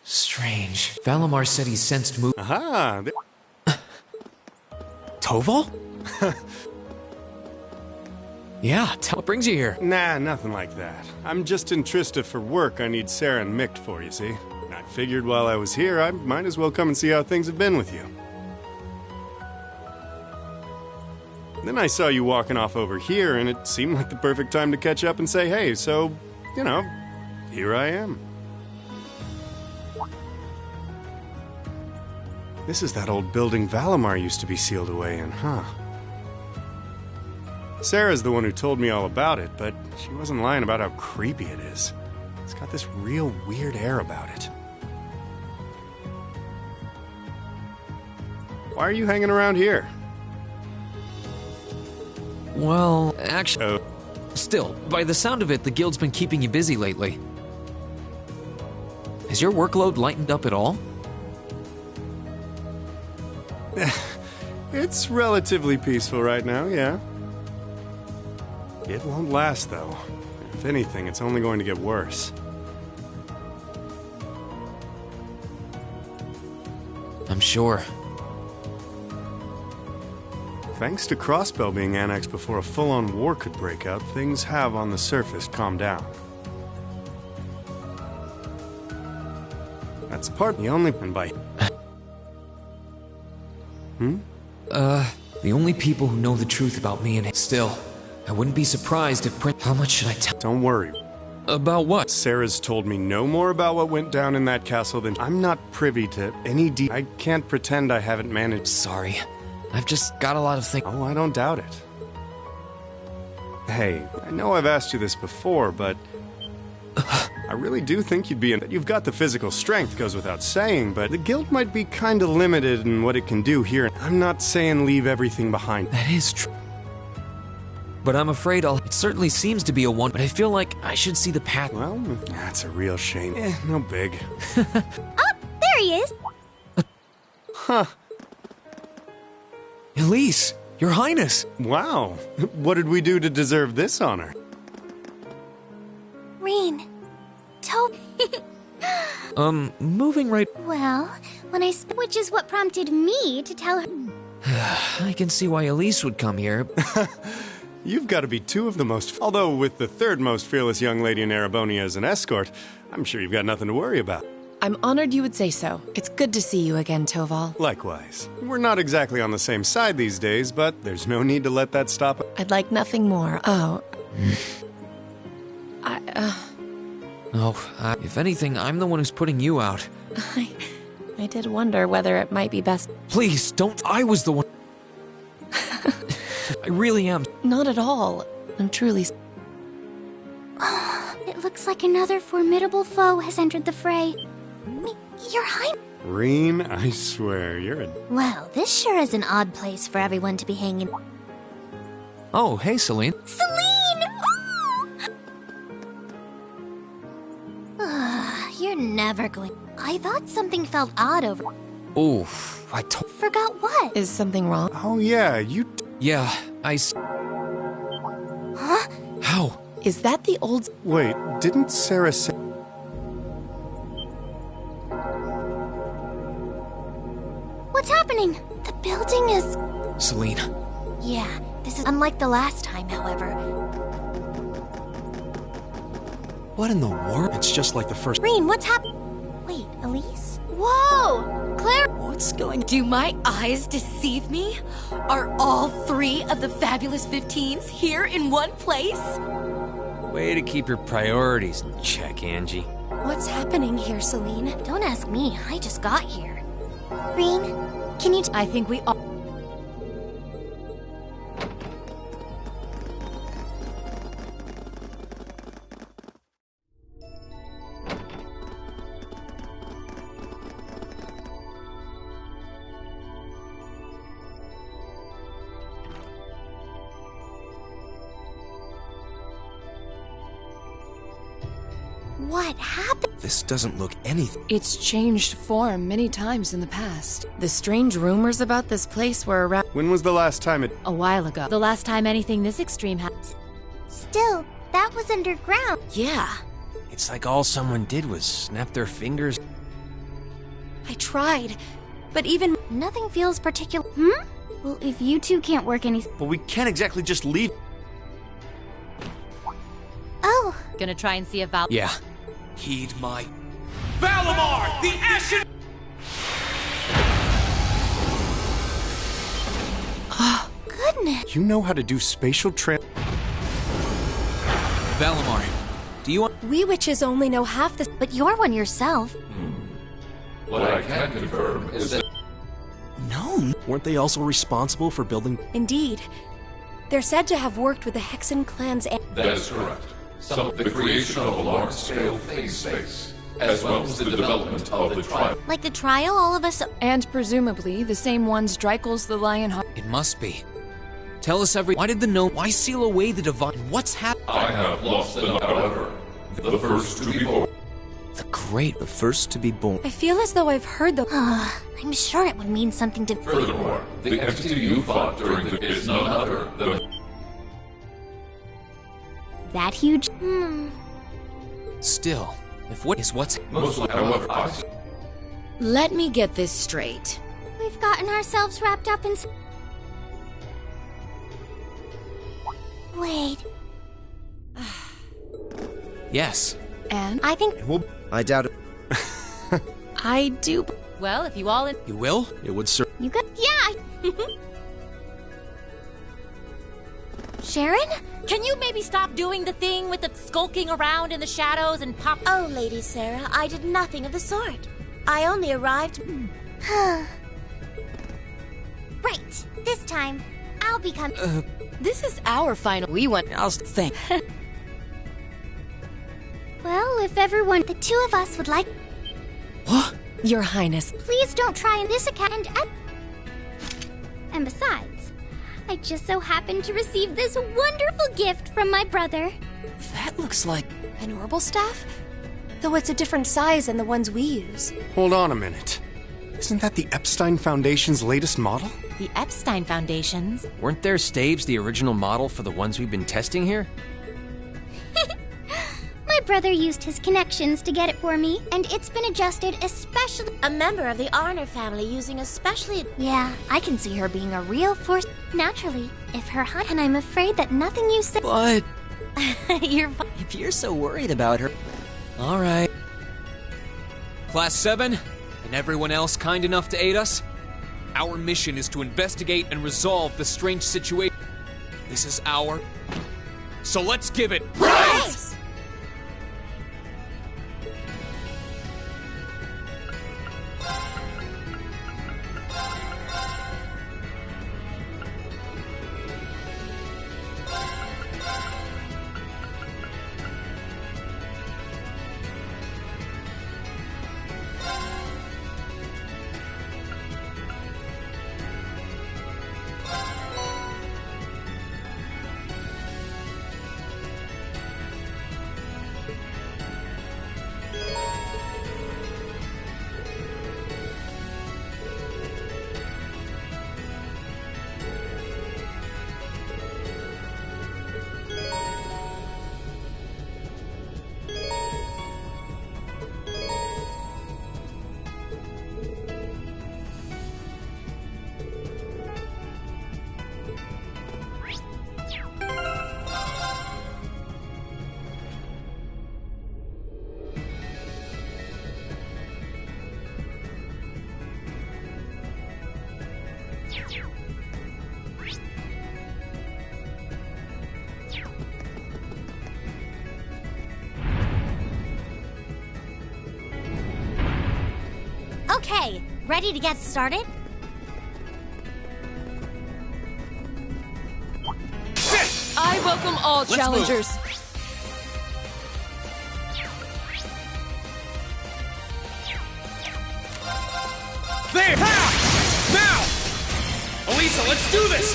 Strange. Valimar said he sensed movement. Aha! Toval? Yeah, what brings you here? Nah, nothing like that. I'm just in Trista for work I need Sarah and Mick for, you see. I figured while I was here, I might as well come and see how things have been with you. Then I saw you walking off over here, and it seemed like the perfect time to catch up and say hey, so, you know, here I am. This is that old building Valimar used to be sealed away in, huh? Sarah's the one who told me all about it, but she wasn't lying about how creepy it is. It's got this real weird air about it. Why are you hanging around here? Well, actually... Still, by the sound of it, the guild's been keeping you busy lately. Has your workload lightened up at all? It's relatively peaceful right now, yeah. It won't last, though. If anything, it's only going to get worse. I'm sure. Thanks to Crossbell being annexed before a full-on war could break out, things have on the surface calmed down. That's part the only by. The only people who know the truth about me and still, I wouldn't be surprised if How much should I tell? Don't worry. About what? Sarah's told me no more about what went down in that castle than I'm not privy to any I can't pretend I haven't managed. Sorry. I've just got a lot of things. Oh, I don't doubt it. Hey, I know I've asked you this before, but I really do think you'd be in. You've got the physical strength, goes without saying, but the guild might be kind of limited in what it can do here. I'm not saying leave everything behind. That is true. But I'm afraid It certainly seems to be a one, but I feel like I should see the path. Well, that's a real shame. No big. Oh, there he is! Huh. Elise, Your Highness! Wow. What did we do to deserve this honor? Reen. Toby. Moving right... Well, when which is what prompted me to tell her... I can see why Elise would come here. You've got to be two of the most... Although with the third most fearless young lady in Erebonia as an escort, I'm sure you've got nothing to worry about. I'm honored you would say so. It's good to see you again, Toval. Likewise. We're not exactly on the same side these days, but there's no need to let that stop. I'd like nothing more. If anything, I'm the one who's putting you out. I did wonder whether it might be best... Please, don't... I was the one... I really am. Not at all. I'm truly... It looks like another formidable foe has entered the fray. Your Highness... Reen, I swear, you're a... Well, this sure is an odd place for everyone to be hanging. Oh, hey, Celine. Celine! You're never going... I thought something felt odd over... Oof, Forgot what? Is something wrong? Oh, yeah, you... Yeah, Huh? How? Is that the old... Wait, didn't Sarah say... What's happening? The building is... Celine. Yeah, this is unlike the last time, however. What in the world? It's just like the first... Reen, what's happening? Wait, Elise? Whoa! Claire... What's going... Do my eyes deceive me? Are all 3 of the fabulous 15s here in one place? Way to keep your priorities in check, Angie. What's happening here, Celine? Don't ask me, I just got here. Reen, can you... I think we all... What happened? This doesn't look anything. It's changed form many times in the past. The strange rumors about this place were around... When was the last time it... A while ago. The last time anything this extreme happened. Still, that was underground. Yeah. It's like all someone did was snap their fingers. I tried, but even... Nothing feels particular... Well, if you two can't work anything... But we can't exactly just leave. Oh. Gonna try and see if Val... Yeah. Heed my... Valimar, the Ashen... Oh, goodness. You know how to do spatial Valimar, do you want... We witches only know half the... But you're one yourself. What I can confirm is that... No. Weren't they also responsible for building... Indeed. They're said to have worked with the Hexen clans and... That is correct. The creation of a large-scale phase space. as well as the development of the trial. Like the trial all of us... And presumably the same ones Dreikel's the Lionheart. It must be. Tell us why did the gnome, why seal away the divine, what's happened? I have lost them, however. The first to be born. The first to be born. I feel as though I've heard the... I'm sure it would mean something to... Furthermore, the entity you fought during the is none other than... That huge? Still, if what is what's... Mostly, however, Let me get this straight. We've gotten ourselves wrapped up in... Wait. Yes. And? I think... I doubt it. I do... Well, if you all... You will? It would serve. You got... Yeah! Sharon? Can you maybe stop doing the thing with the skulking around in the shadows and pop... Oh, Lady Sarah, I did nothing of the sort. I only arrived... Right. This time, I'll become... This is our final... We want... I'll think. Well, if everyone... The two of us would like... What? Your Highness. Please don't try in this account and besides, I just so happened to receive this wonderful gift from my brother. That looks like... An orbital staff? Though it's a different size than the ones we use. Hold on a minute. Isn't that the Epstein Foundation's latest model? The Epstein Foundation's? Weren't their staves the original model for the ones we've been testing here? My brother used his connections to get it for me, and it's been adjusted especially... A member of the Arner family using a specially... Yeah, I can see her being a real force... Naturally, if her high... And I'm afraid that nothing you say... But... If you're so worried about her... All right. Class 7, and everyone else kind enough to aid us, our mission is to investigate and resolve the strange situation. This is our... So let's give it... Right! Okay, ready to get started? I welcome all challengers. There! Now! Elisa, let's do this!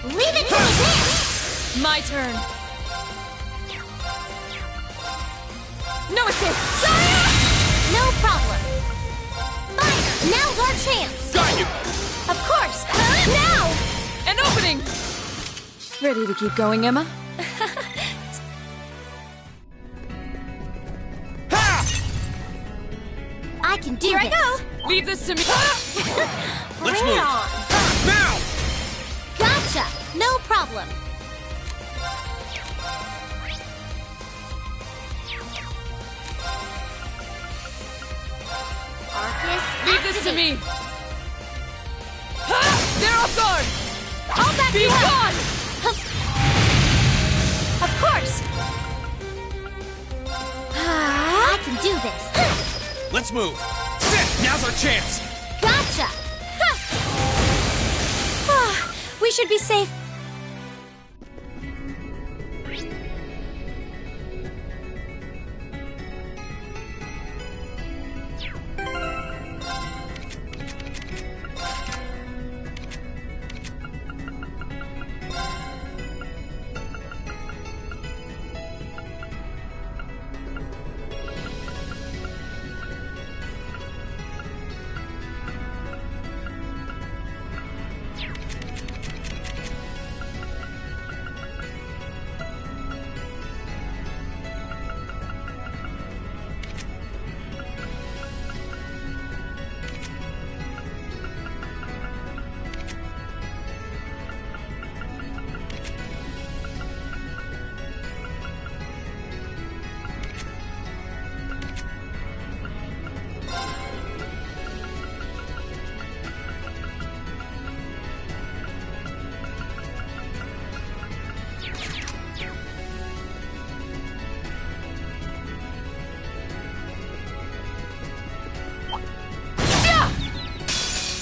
Leave it to me! My turn. No escape! No problem. Fire! Now's our chance! Got you! Of course! Now! An opening! Ready to keep going, Emma? I can do Here this. I go! Leave this to me! Let's Bring move! it on! Now! Gotcha! No problem. Arcus, Leave this to activate. me! They're off guard! I'll back Be you up. gone! Of course. I can do this. Let's move! Sit! Now's our chance! Gotcha. We should be safe.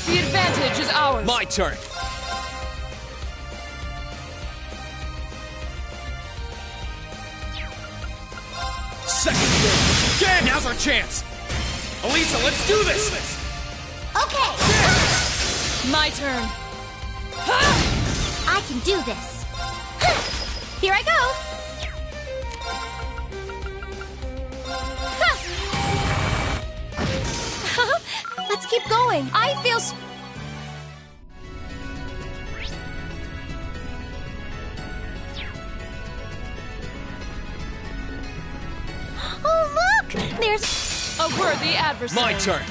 The advantage is ours. My turn. Second game. Again! Now's our chance. Elisa, let's do this. Okay. My turn. I can do this. Here I go. Let's keep going. I feel... Oh, look! There's... A worthy adversary. My turn.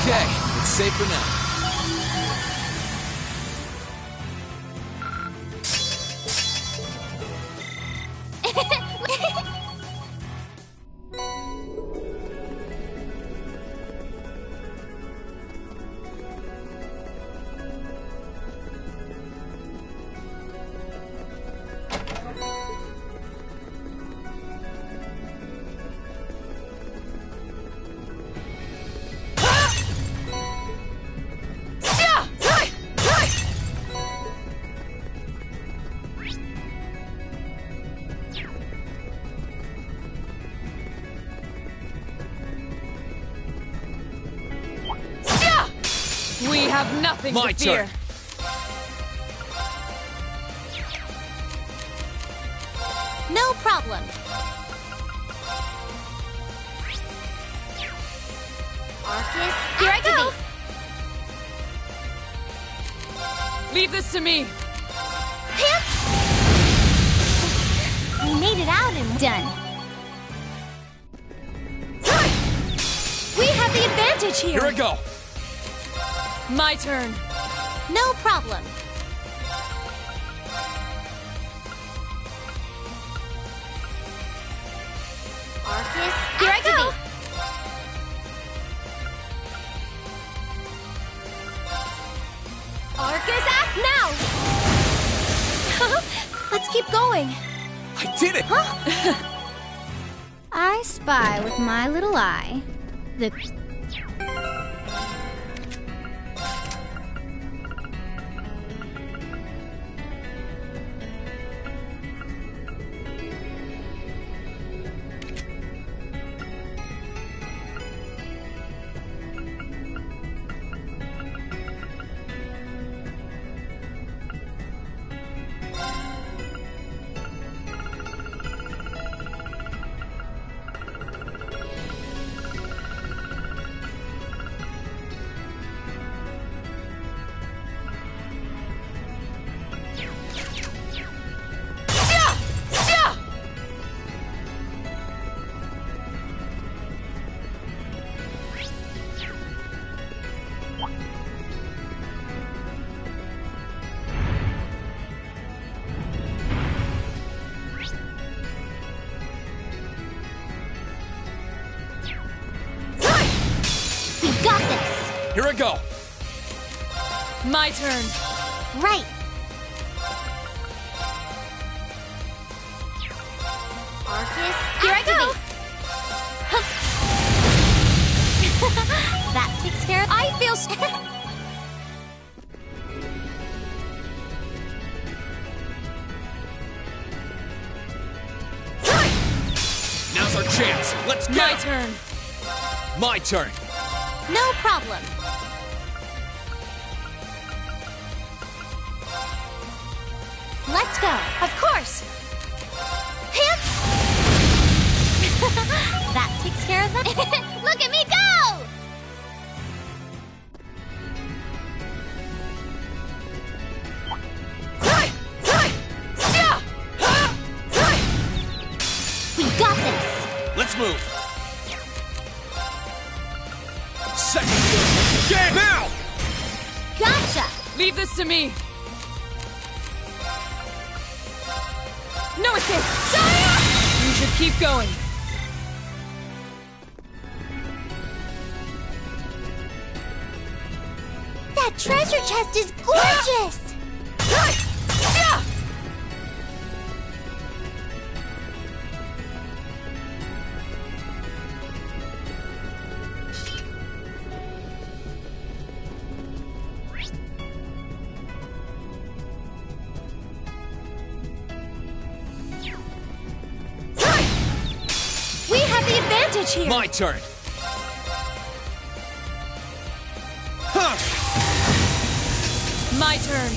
Okay, it's safe for now. We have nothing My to fear. turn. No problem. Arcus, here I go. Leave this to me. We made it out and Done. we have the advantage here. Here I go. My turn. No problem. Arcus, here I go. Arcus, act now. Let's keep going. I did it. I spy with my little eye. The got this. Here I go. My turn. Right. Arcus, here I go. That takes care of... I feel... Now's our chance. Let's go. My turn. My turn. No problem. Let's go. Of course. That takes care of it. Look at me go! We got this. Let's move. Second game. Now! Gotcha. Leave this to me. No escape. You should keep going. That treasure chest is gorgeous! advantage here! My turn! Huh. My turn.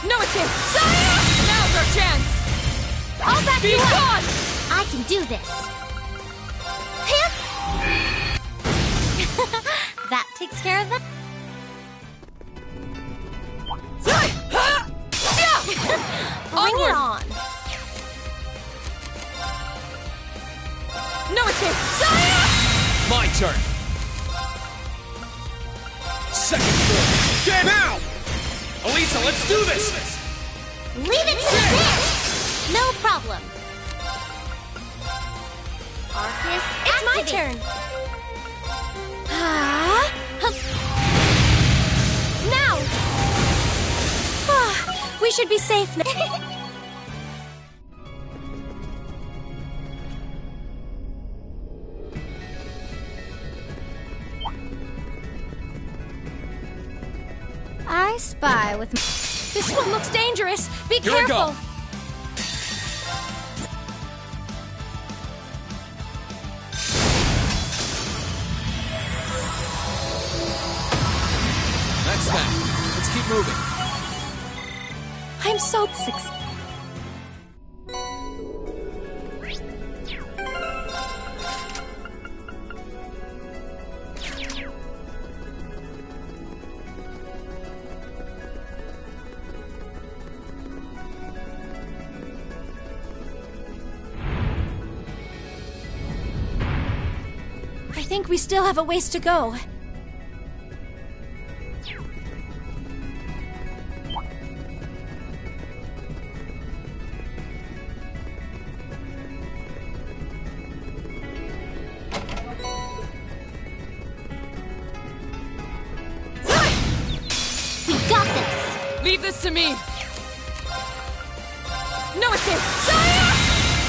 No escape! Saya! Now's our chance! I'll back Be you up! gone! I can do this. Hip! That takes care of that. Bring it on. No escape! Saya! My turn! Second form! Get now! Elisa, let's do this! Leave it to me! No problem. Arcus, It's my activate. turn! Now! We should be safe now. I spy with. This one looks dangerous. Be Here we careful. go. That's that. Let's keep moving. I'm so I think we still have a ways to go. Leave this to me! No escape! Saya!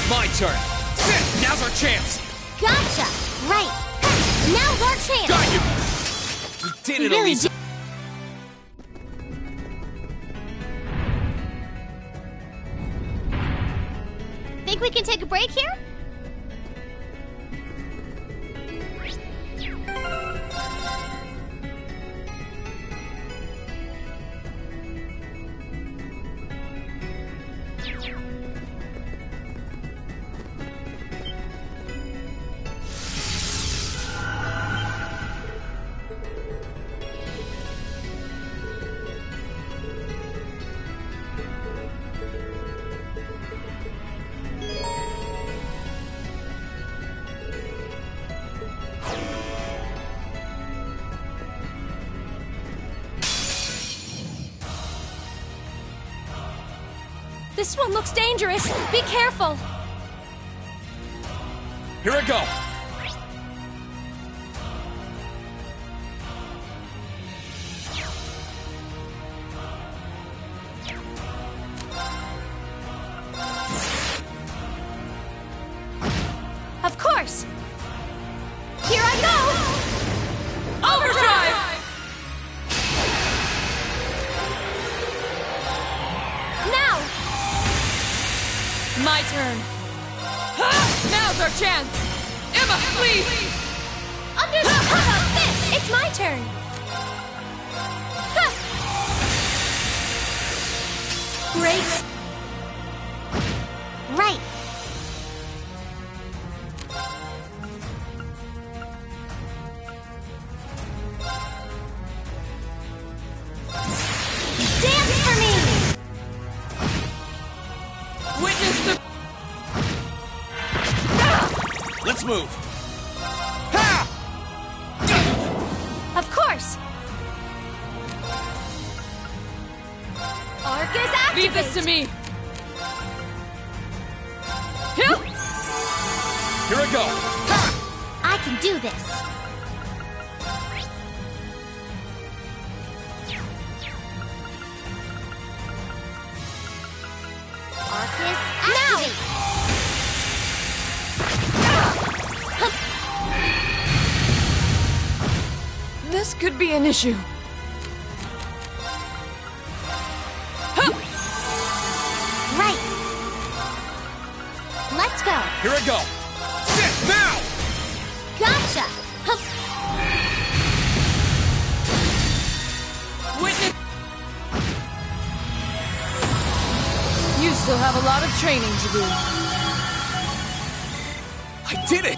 My turn! Sit! Now's our chance! Gotcha! Right! Now's our chance! Got you! You did it, Really Elisa! Think we can take a break here? This one looks dangerous. Be careful. Here I go! Of course. Here I go. Overdrive! Now. My turn. Now's our chance! Emma, please! It's my turn. Great. Right. Dance for me. Witness the... Let's move! Of course. Arcus, activate. Leave this to me! Here I go! I can do this. Arcus, activate. This could be an issue. Right. Let's go. Here I go. Sit now! Gotcha! Hup. Witness. You still have a lot of training to do. I did it!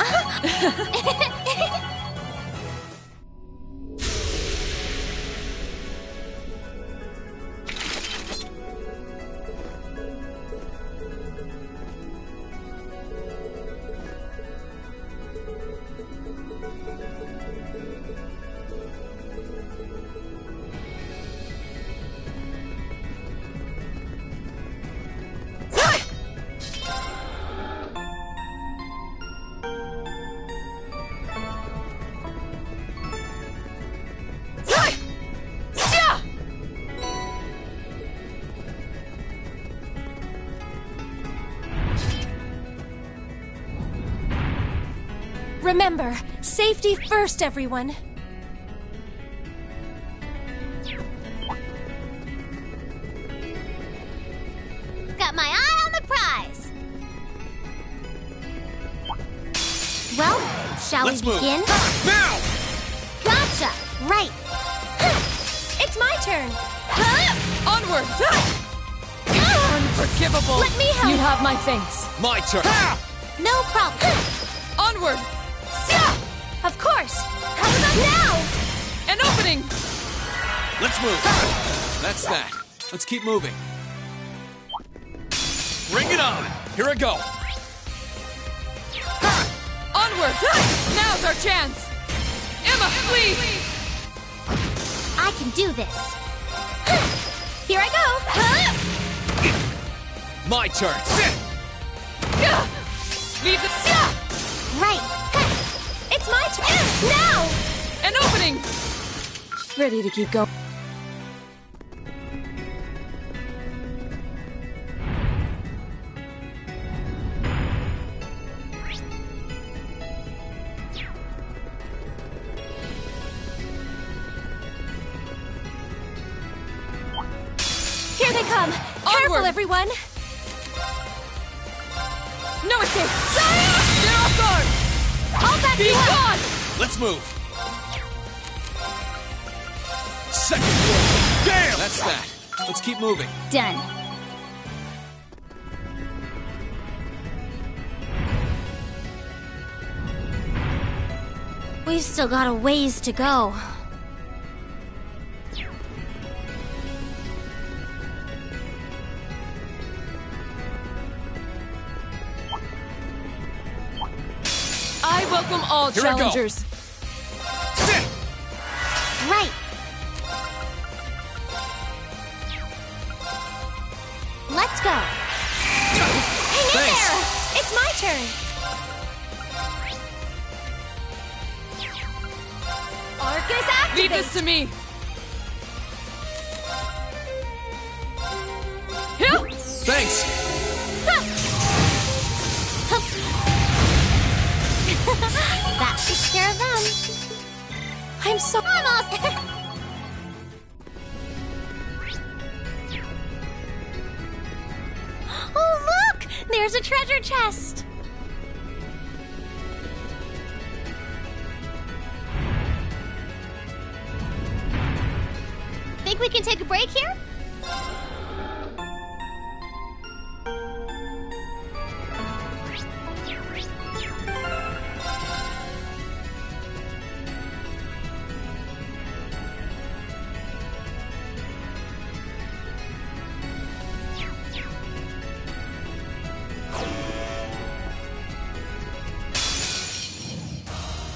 Remember, safety first, everyone. Got my eye on the prize. Well, shall Let's we begin? move. Now! Gotcha! Right. It's my turn. Onward! Unforgivable! Let me help. You have my thanks. My turn. No problem. Onward! Of course. How about now? An opening! Let's move. That's that. Let's keep moving. Bring it on. Here I go. Onward! Now's our chance! Emma, please! I can do this. Here I go. My turn. Sit! Leave the... Right. It's my turn. Now! An opening! Ready to keep going. Here they come. Careful, everyone. No escape! They're off guard! I'll back Be you up. gone! Let's move. Second floor. Damn! That's that. Let's keep moving. Done. We've still got a ways to go. I welcome all Here I go. challengers. Sit! Right. Let's go. Hang in Thanks. there. It's my turn. Arcus activate. Leave this to me. Hill! Thanks. That takes care of them. I'm so... Almost. Oh, look! There's a treasure chest. Think we can take a break here?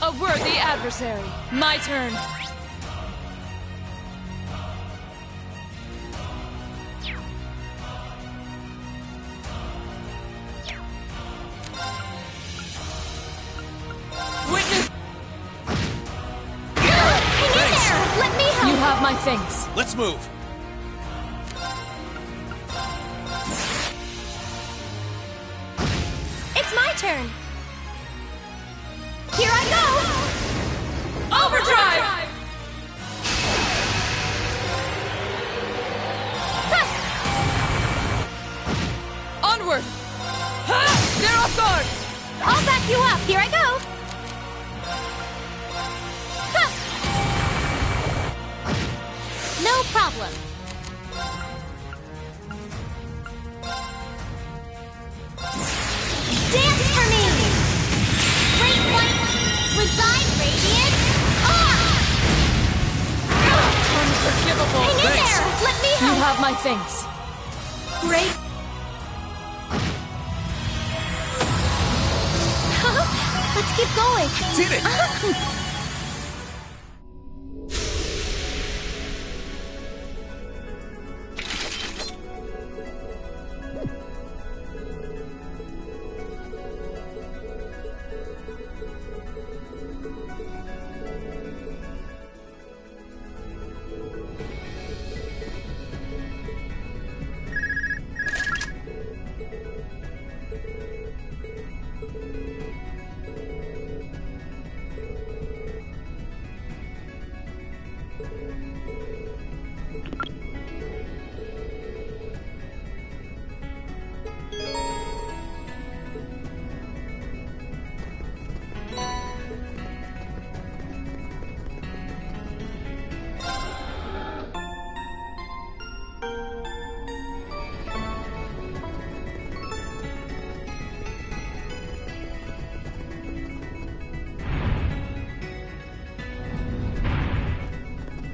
A worthy adversary. My turn. Witness. Thanks. Let me help. You have my thanks. Let's move. It's my turn. Here I go. Overdrive! Onward! Ha! They're off guard! back you up! Here I go! Huh. No problem. Dance for me! Great white, reside radiant. Unforgivable. Hang in there! Let me help! You have my thanks. Great. Let's keep going. Did it!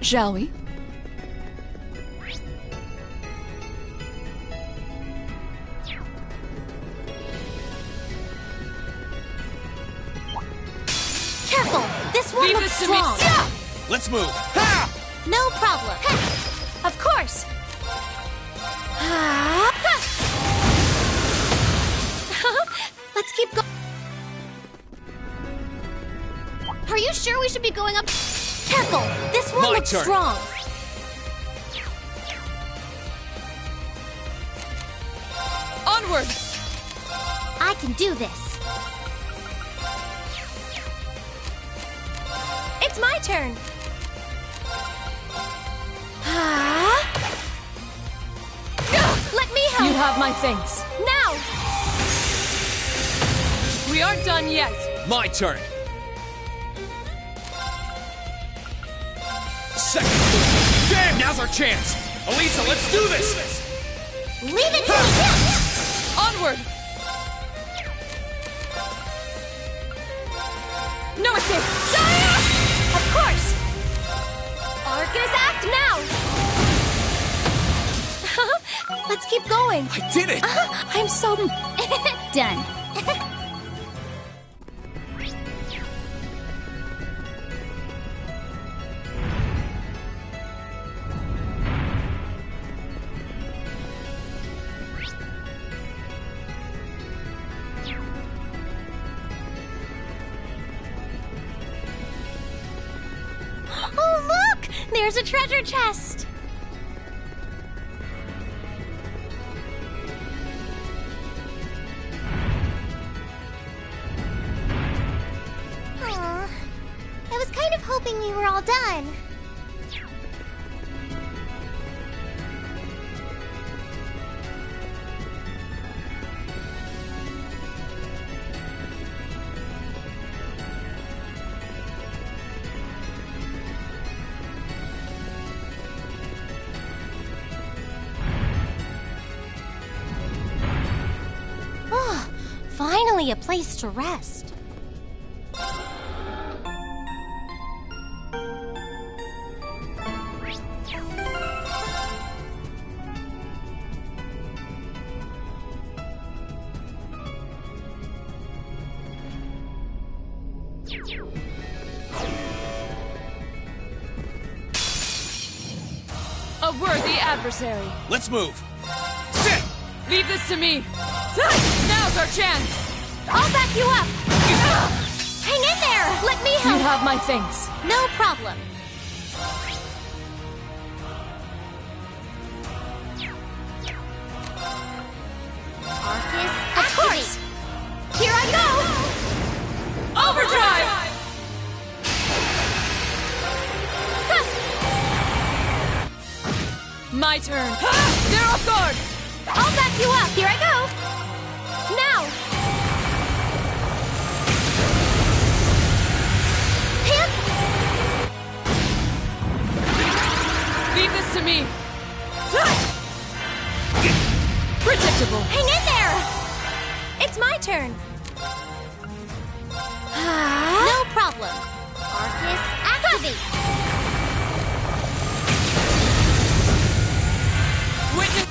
Shall we? Careful! This one looks strong. Let's move. Ha! No problem. Of course. Let's keep going. Are you sure we should be going up? Careful! This one looks strong. Onward! I can do this. It's my turn. Let me help. You have my thanks. Now! We aren't done yet. My turn. Second. Damn, now's our chance. Elisa, let's do this. Leave it to me. Onward. No escape. Of course. Arcus, act now. Let's keep going. I did it. I'm so Done. Oh, look! There's a treasure chest. Aw, I was kind of hoping we were all done. Oh, finally a place to rest. A worthy adversary. Let's move. Leave this to me. Now's our chance. I'll back you up. Hang in there. Let me help. You have my thanks. No problem. Arcus, of course. Here I go. Overdrive. My turn. They're off guard. I'll back you up. Here I go. Now. Predictable. Hang in there! It's my turn. No problem. Arcus, activate! Witness.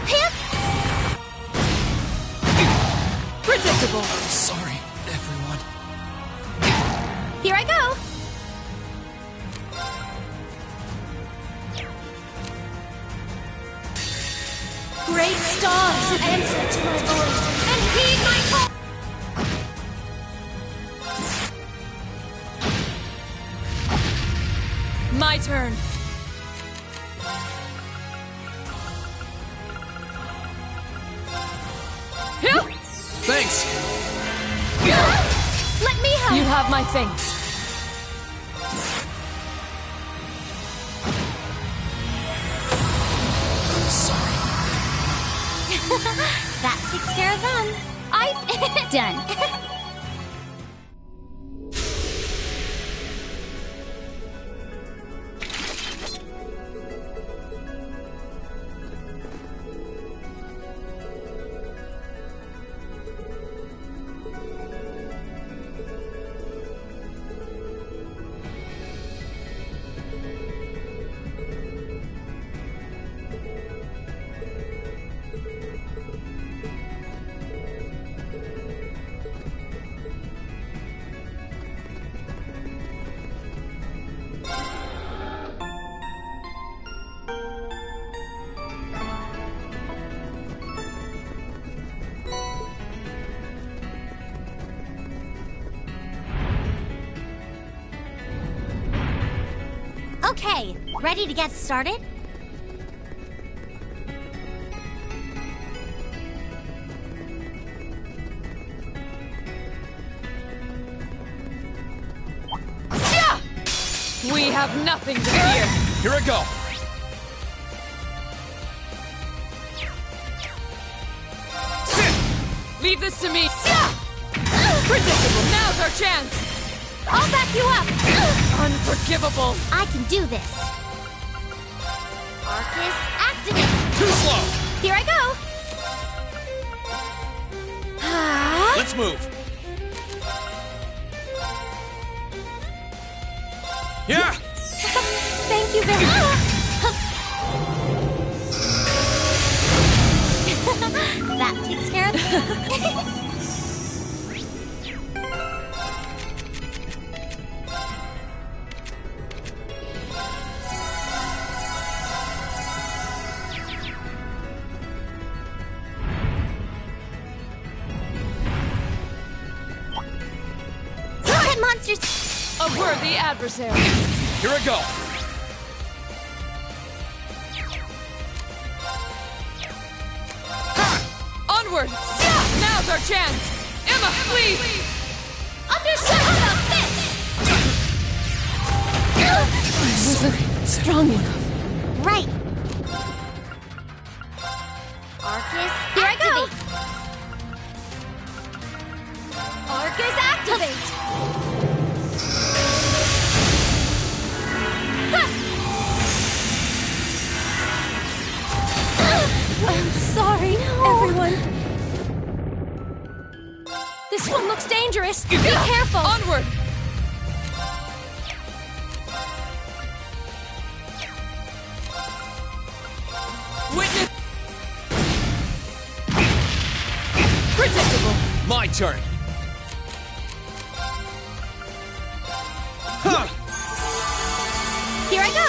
Hip! Predictable. Sorry, everyone. Here I go! Great stars, answer to my voice, and heed my call! My turn. Here. Thanks. Let me help! You have my thanks. That takes care of them. Done. Okay, ready to get started? Yeah! We have nothing to fear. Here I go. Sit! Leave this to me. Yeah! Predictable. Now's our chance. I'll back you up! Unforgivable. I can do this. Arcus, activate! Too slow. Here I go! Let's move. Yeah! Thank you very much. That takes care of it. Monsters! A worthy adversary. Here I go. Ha! Onward! Yeah! Now's our chance! Emma, please! Understood! How about this? I wasn't strong enough. Right. Arcus, here activate. I go! Arcus, activate! I'm sorry, everyone. This one looks dangerous. Be careful. Onward. Witness. Predictable. My turn. Huh. Here I go.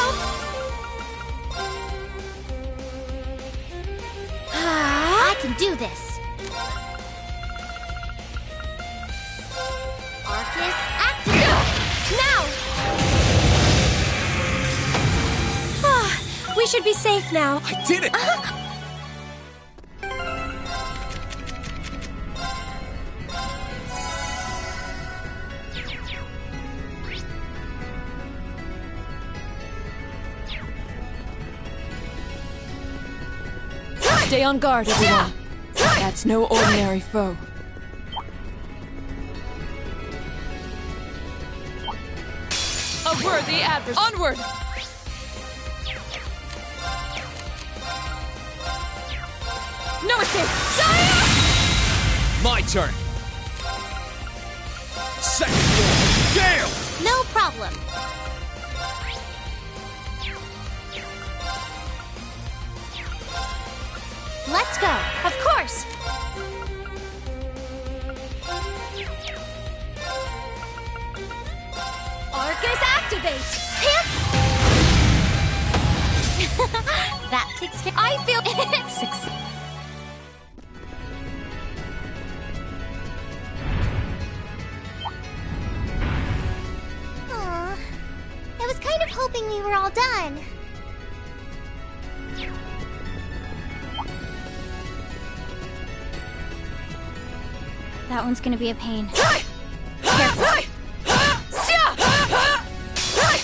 I can do this. Arcus, activate! Now! We should be safe now. I did it! Stay on guard, everyone. That's no ordinary foe. A worthy adversary. Onward! No escape! Saya! My turn. Second floor. Gale! No problem. Let's go. Of course. Arcus activate. Hip. That takes care. I feel it. Aw, I was kind of hoping we were all done. That one's gonna be a pain. Careful.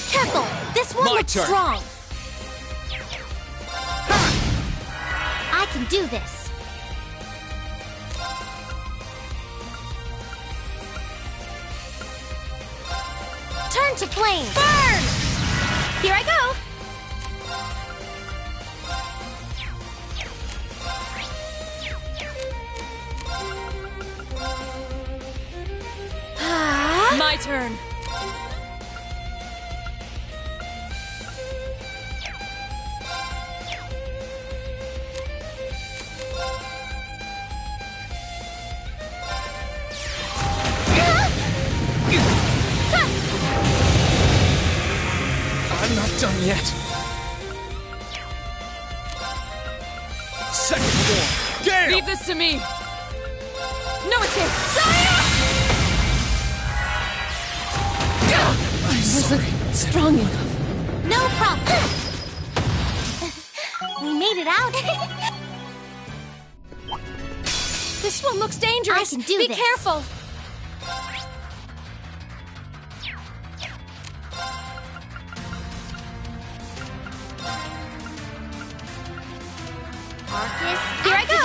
Careful. This one looks strong. I can do this. Turn to flame. Burn! Here I go. My turn. I'm not done yet. Second floor. Gale! Leave this to me. No escape. Saya! I wasn't strong enough. No problem. We made it out. This one looks dangerous. I can do Be this. careful. Arcus, here I go.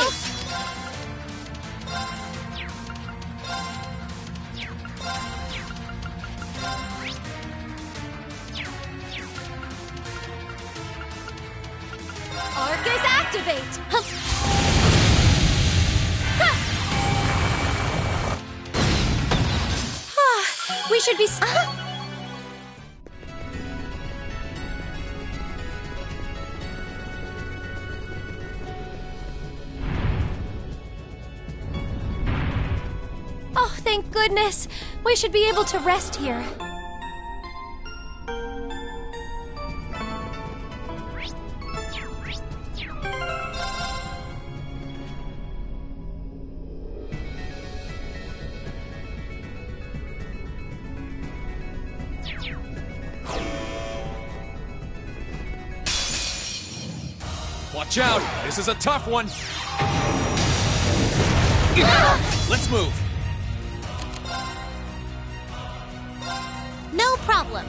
Arcus activate. We should be. Oh, thank goodness. We should be able to rest here. Watch out! This is a tough one! Let's move! No problem.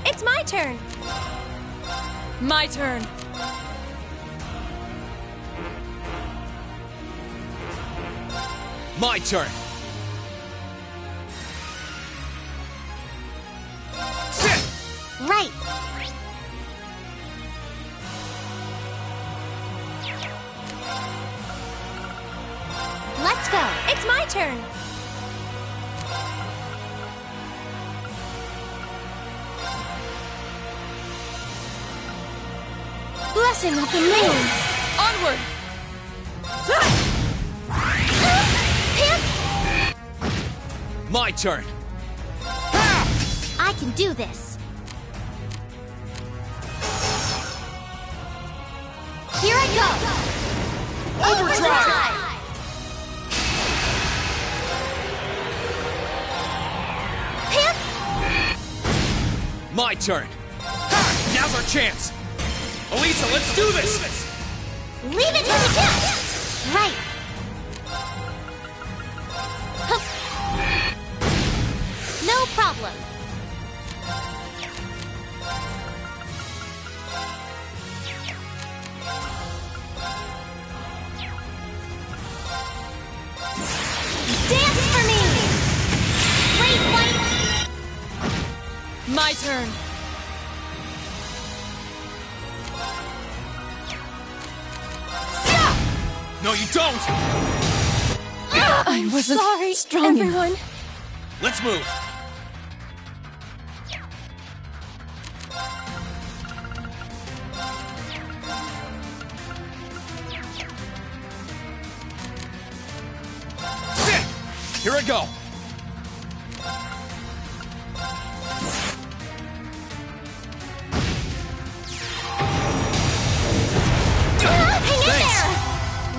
It's my turn. My turn. My turn! Right. Let's go. It's my turn. Blessing of the moon. Onward. My turn! I can do this. Here I go. Overdrive! My turn! Ha! Now's our chance! Elisa, let's do this! Leave it to the cat. Right. No problem. Dance for me! Great white! My turn. No, you don't! I wasn't Sorry, strong everyone. enough. Let's move. Sit! Here I go.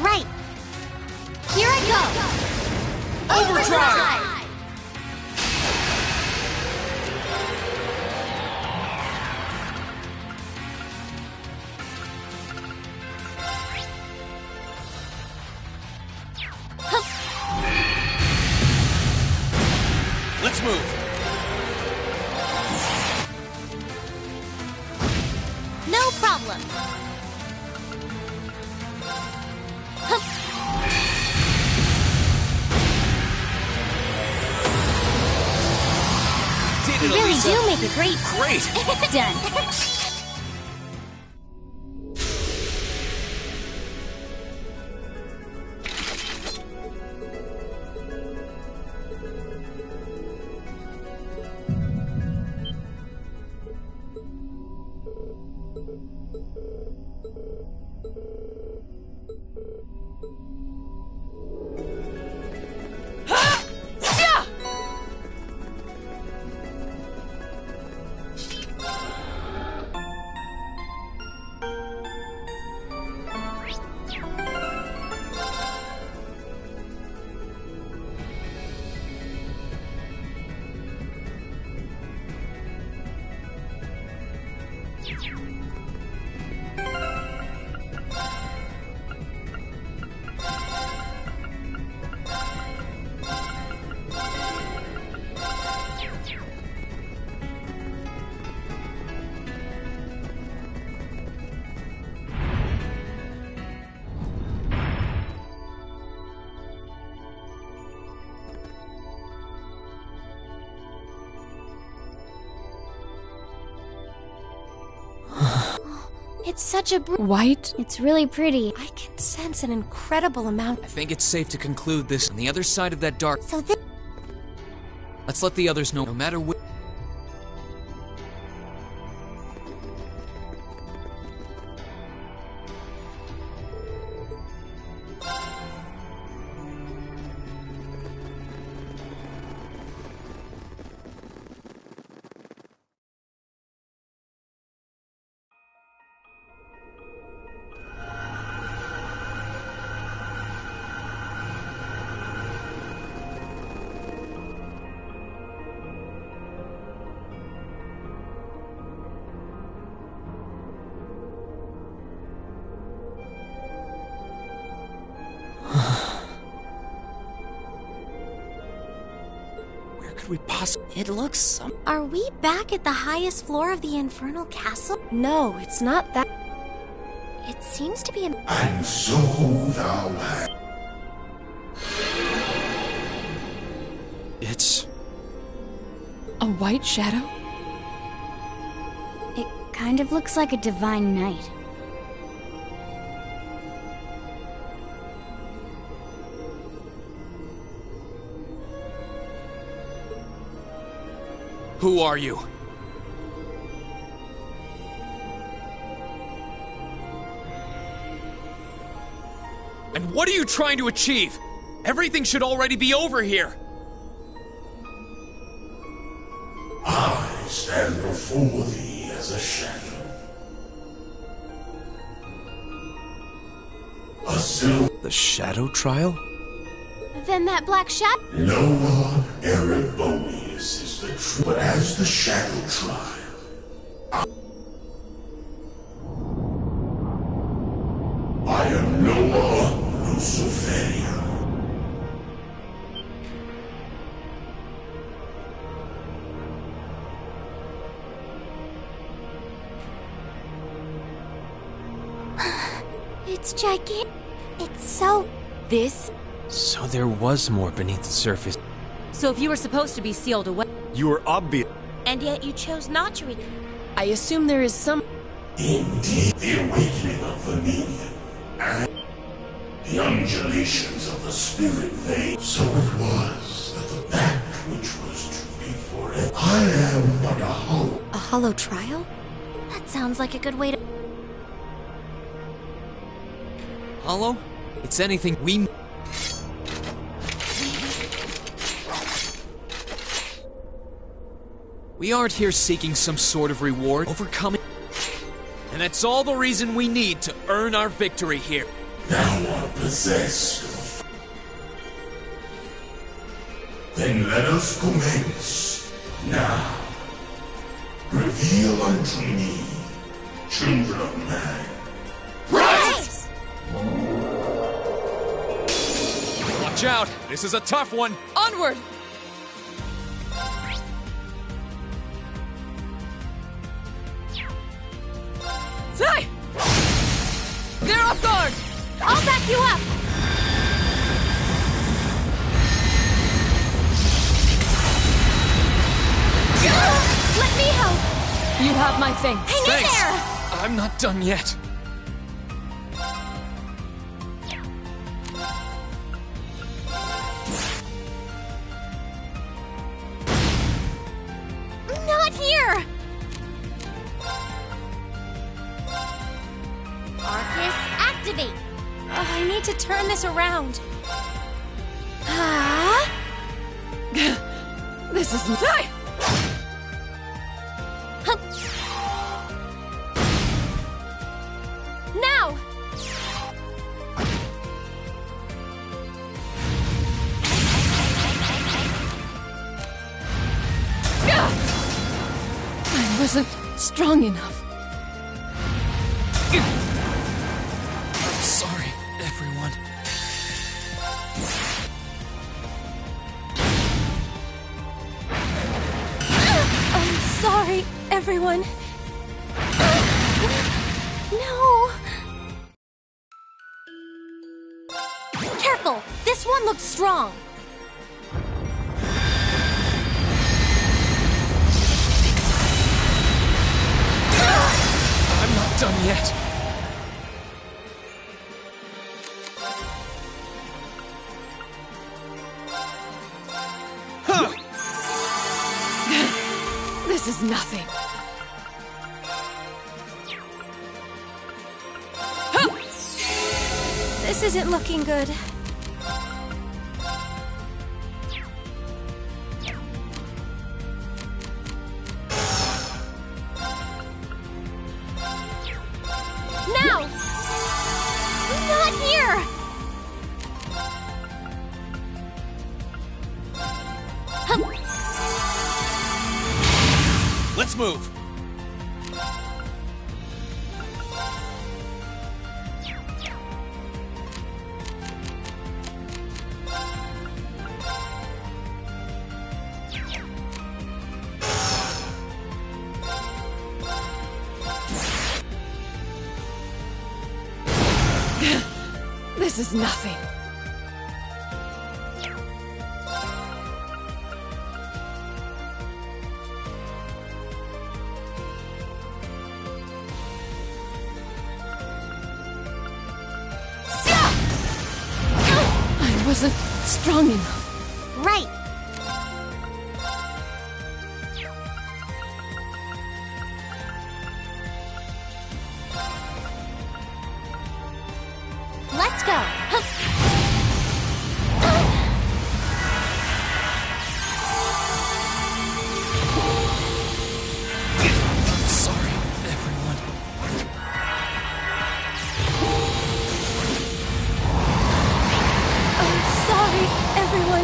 Right. Here I go. Overdrive! Let's move. No problem. Did You it, really Elisa. do make a great... Great. Done. It's such a White? It's really pretty. I can sense an incredible amount. I think it's safe to conclude this on the other side of that dark. So this... Let's let the others know no matter what. Could we possibly... It looks some... Are we back at the highest floor of the Infernal Castle? No, it's not that. It seems to be And so thou hast. It's... A white shadow? It kind of looks like a divine knight. Who are you? And what are you trying to achieve? Everything should already be over here. I stand before thee as a shadow. A silver. The Shadow Trial? Then that black shadow. Noah Erebonius is the true. But as the Shadow Trial, I am Noah Luciferia. It's gigantic. It's so... This? So there was more beneath the surface. So if you were supposed to be sealed away... You were obvious. And yet you chose not to I assume there is some... Indeed, the awakening of the medium. the undulations of the spirit vein. So it was that that which was to be forever. I am but a hollow. A hollow trial? That sounds like a good way to... Hollow? It's anything we... We aren't here seeking some sort of reward, overcoming... And that's all the reason we need to earn our victory here. Thou art possessed. Then let us commence. Now, reveal unto me, children of man. Right! Watch out! This is a tough one! Onward! Hey! They're off guard! I'll back you up! Let me help! You have my thing. Hang in there! I'm not done yet. Not here! Arcus, activate! Oh, I need to turn this around. Huh? This isn't right! Now! I wasn't strong enough. I'm sorry, everyone. I'm sorry, everyone. No! Careful! This one looks strong! I'm not done yet. This is nothing. This isn't looking good. Now! Not here! Let's move. This is nothing. I wasn't strong enough. Right. Let's go. Sorry, everyone. I'm sorry, everyone.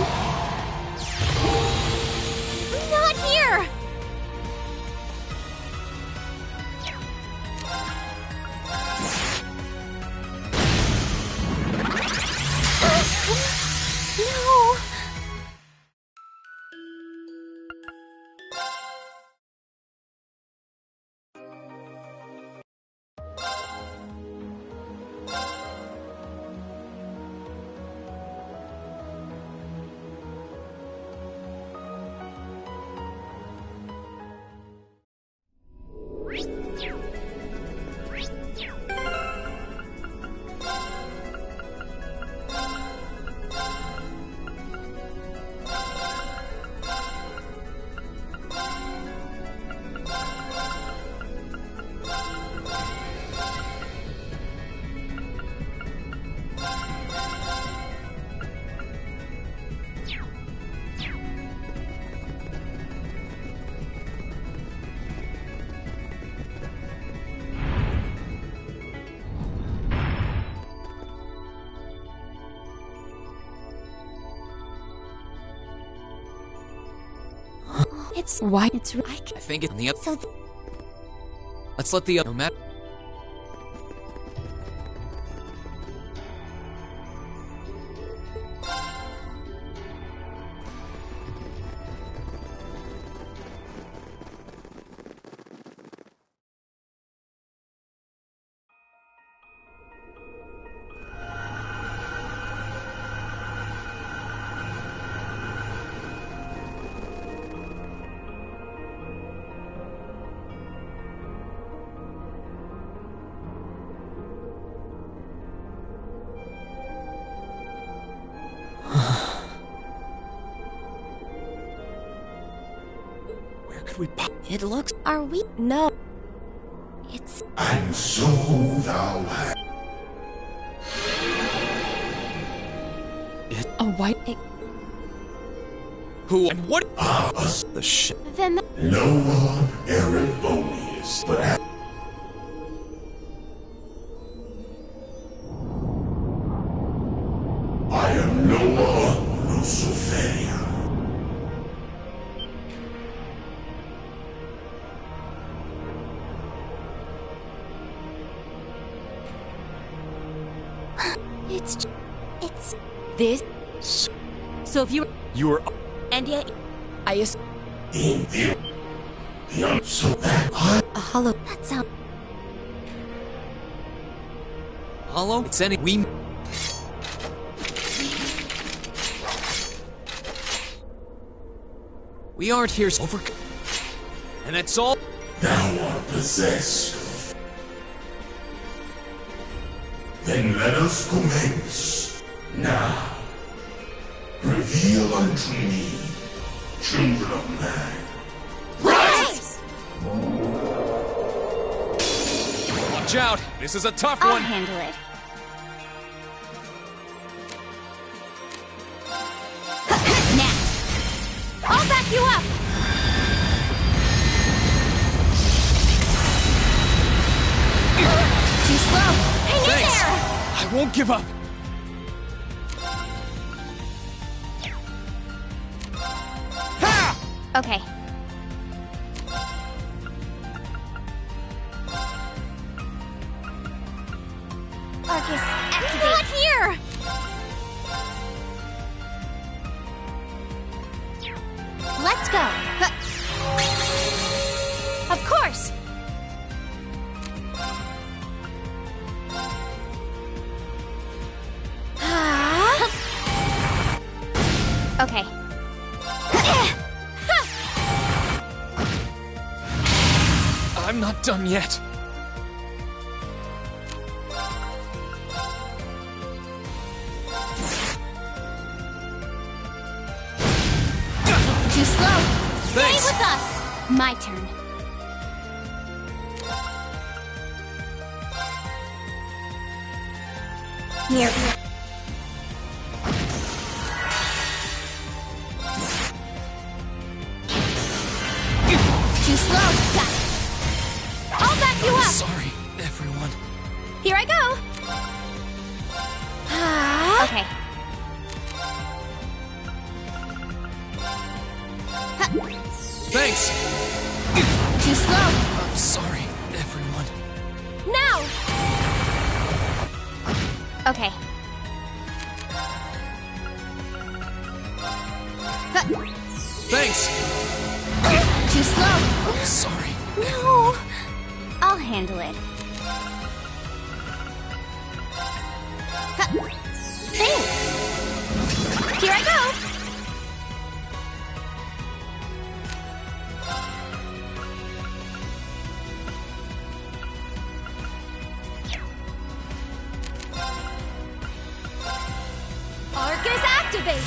It's why? It's right. I think it's in the So let's let the other matter. it looks. Are we? No. It's. And so thou hast. A white. Who and what? The shit. Then. Noah Erebonius, but I am Noah Luciferia. It's. This? So if you were. And yet. I assume. In the so that A hollow. That sound. Hollow? It's any. We. We aren't here over. And that's all. thou art possessed. Then let us commence. Now, reveal unto me, children of man. Rise! Watch out! This is a tough I'll one! handle it. Now! I'll back you up! Too slow! Hang in there! I won't give up! Okay. Arcus, activate! Not here! Let's go! Of course! Okay. I'm not done yet. Too slow! Thanks. Stay with us! My turn. Here. Too slow! Got it. I'll back you up! Sorry, everyone. Here I go! Okay. Thanks! Too slow! I'm sorry, everyone. Now! Okay. Thanks! Too slow! I'm sorry. No! I'll handle it. Thanks! Here I go! Arcus activate!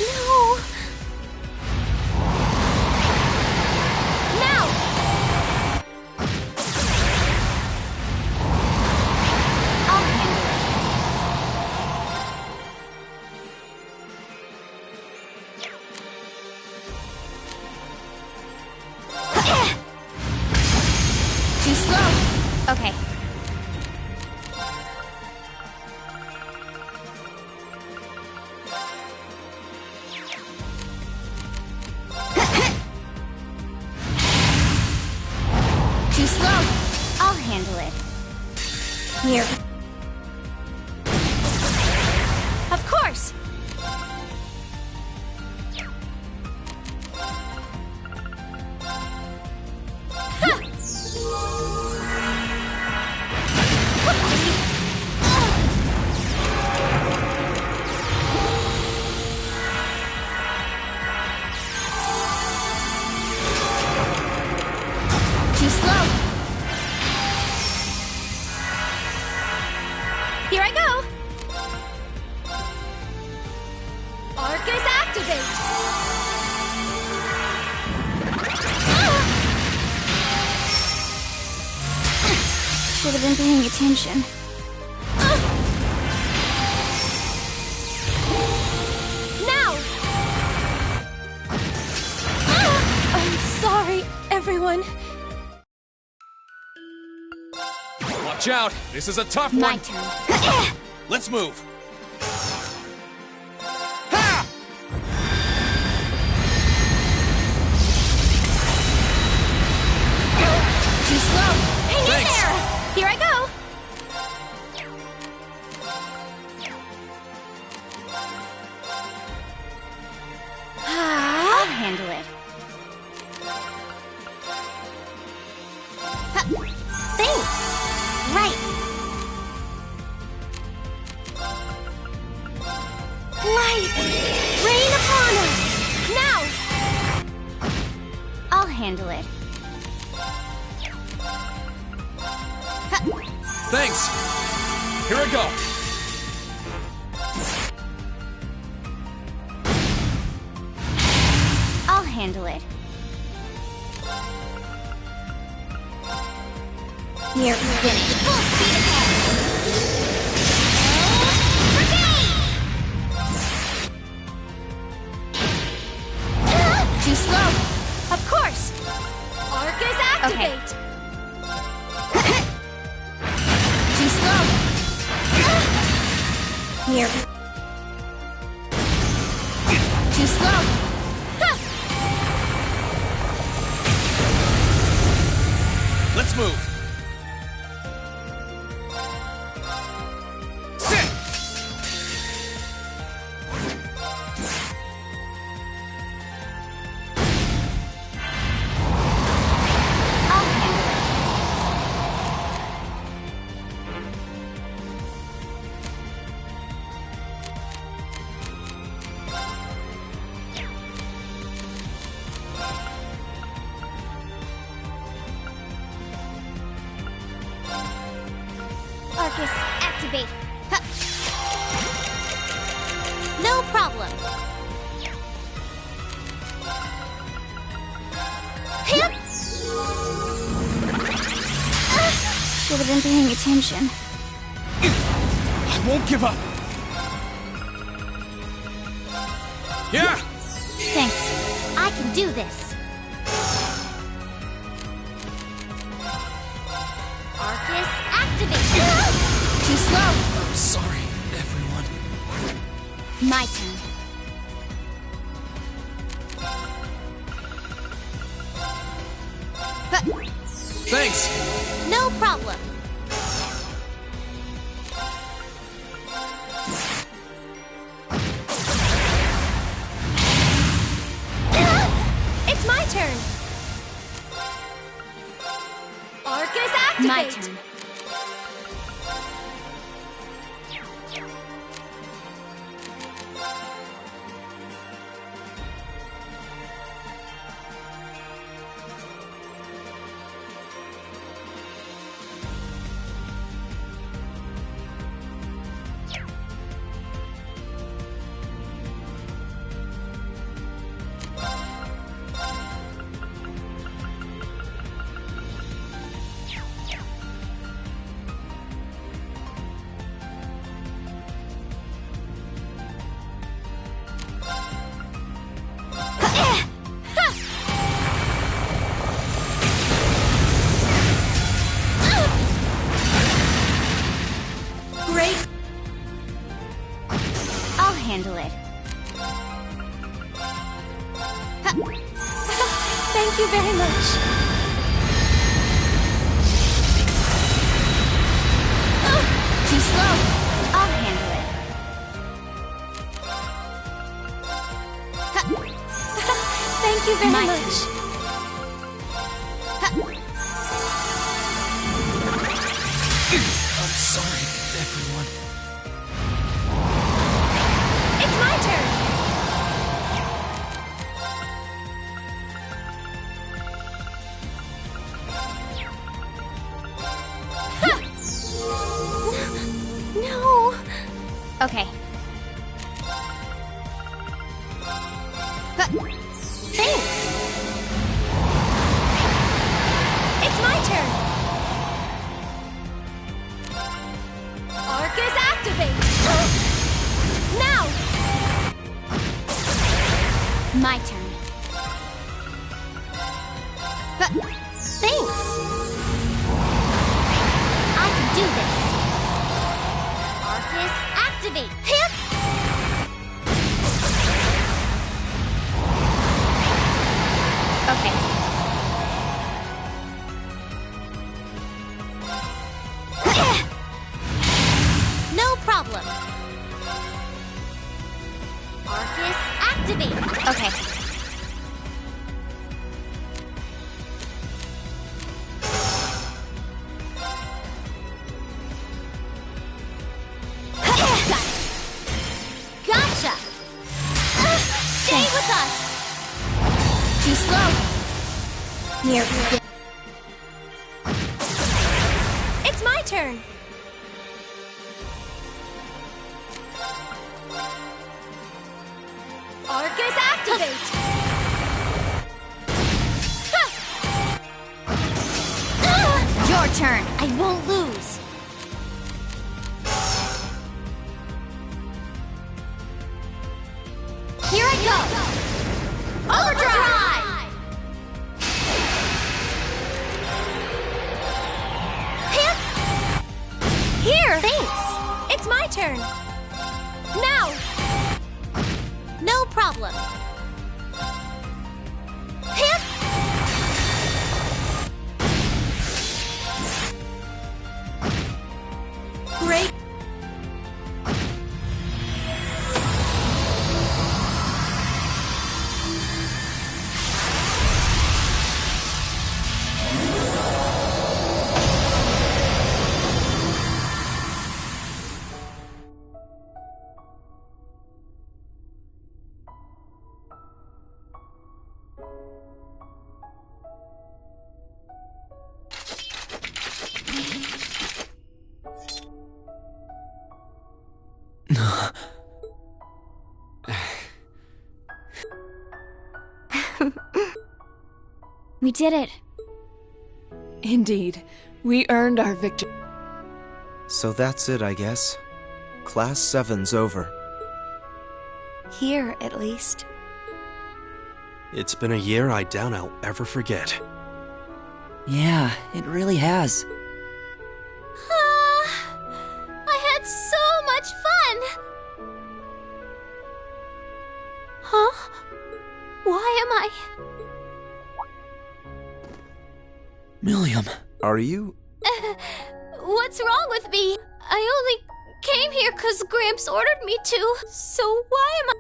No! Now! I'll handle it. Too slow! Okay. Too slow. I'll handle it. Here. Of course! Too slow. Here I go! Arcus activate! Should have been paying attention. Now! I'm sorry, everyone. Watch out! This is a tough My one! turn. Let's move! Too slow. Hang Thanks. in there! Here I go! I'll handle it. Thanks! Right. Light! Rain upon us! Now! I'll handle it. Thanks! Here I go! I'll handle it. Here, finish. Full speed ahead. Too slow. Of course! Arcus activate! Too slow. Here. Too slow. Let's move! Sit! I'll handle it. Arcus activate! No problem! Hip! Should have been paying attention. I won't give up! Yeah! Thanks. I can do this! Arcus activate! Too slow. I'm sorry, everyone. My turn. Thanks! No problem! It's my turn! Arcus activate! My turn. Great! I'll handle it. Thank you very much. slow. I'll handle it. Thank you very much. I'm sorry, everyone. It's my turn. No. Okay. Thanks. It's my turn. Arcus activate. Now. My turn. Thanks. I can do this. Arcus activate. Hip. Okay. No problem. Arcus activate. Okay. Gotcha. Stay with us. Too slow. Here. It's my turn. Arcus activate. Your turn. I won't lose. Here I go. Overdrive. Hip. Here. Thanks. It's my turn. Now. No problem. Hip. Great. We did it. Indeed. We earned our victory. So that's it, I guess. Class 7's over. Here, at least. It's been a year I doubt I'll ever forget. Yeah, it really has. I had so much fun. Huh? Why am I... Milliam. Are you? What's wrong with me? I only came here because Gramps ordered me to. So why am I...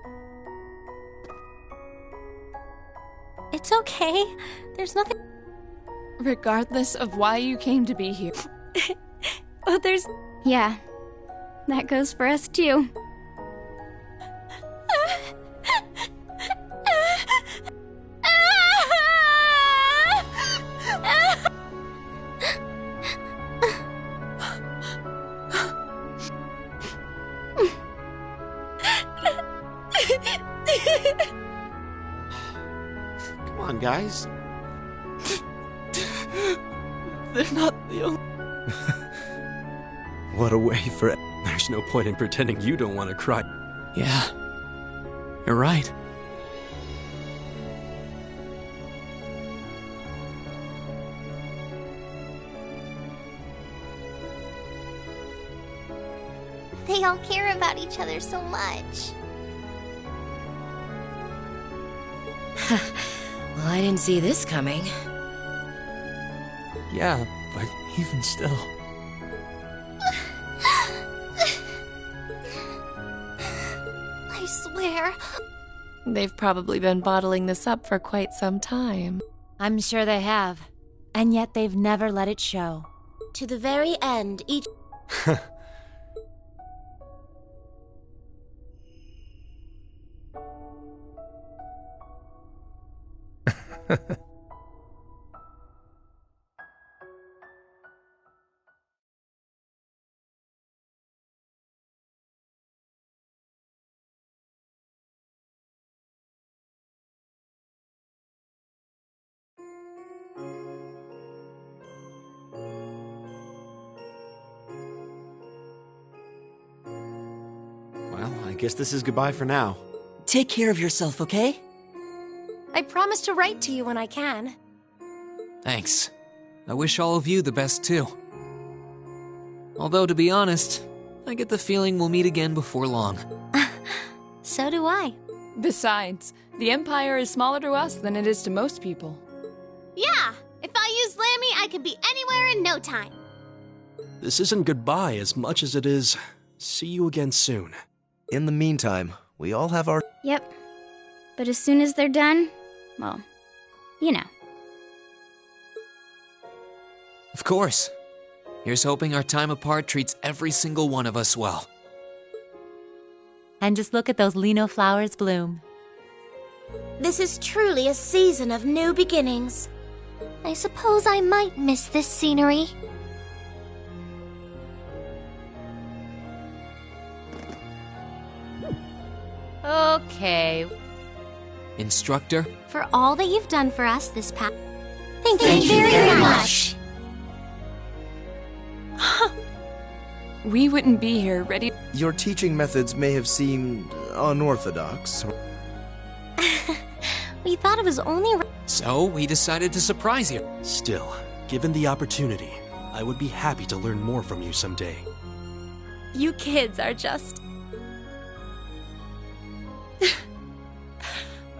It's okay. There's nothing... Regardless of why you came to be here. Oh, there's... Yeah. That goes for us, too. Come on, guys. They're not the only... What a way for it. There's no point in pretending you don't want to cry. Yeah. You're right. They all care about each other so much. Well, I didn't see this coming. Yeah, but even still. swear. They've probably been bottling this up for quite some time. I'm sure they have. And yet they've never let it show. To the very end, each... Well, I guess this is goodbye for now. Take care of yourself, okay? I promise to write to you when I can. Thanks. I wish all of you the best too. Although, to be honest, I get the feeling we'll meet again before long. So do I. Besides, the Empire is smaller to us than it is to most people. Yeah, if I use Lammy, I could be anywhere in no time. This isn't goodbye as much as it is see you again soon. In the meantime, we all have our... Yep. But as soon as they're done, well, you know. Of course. Here's hoping our time apart treats every single one of us well. And just look at those lino flowers bloom. This is truly a season of new beginnings. I suppose I might miss this scenery. Okay. Instructor? For all that you've done for us this past... Thank you very much. We wouldn't be here ready... Your teaching methods may have seemed unorthodox. We thought it was only... So, we decided to surprise you. Still, given the opportunity, I would be happy to learn more from you someday. You kids are just...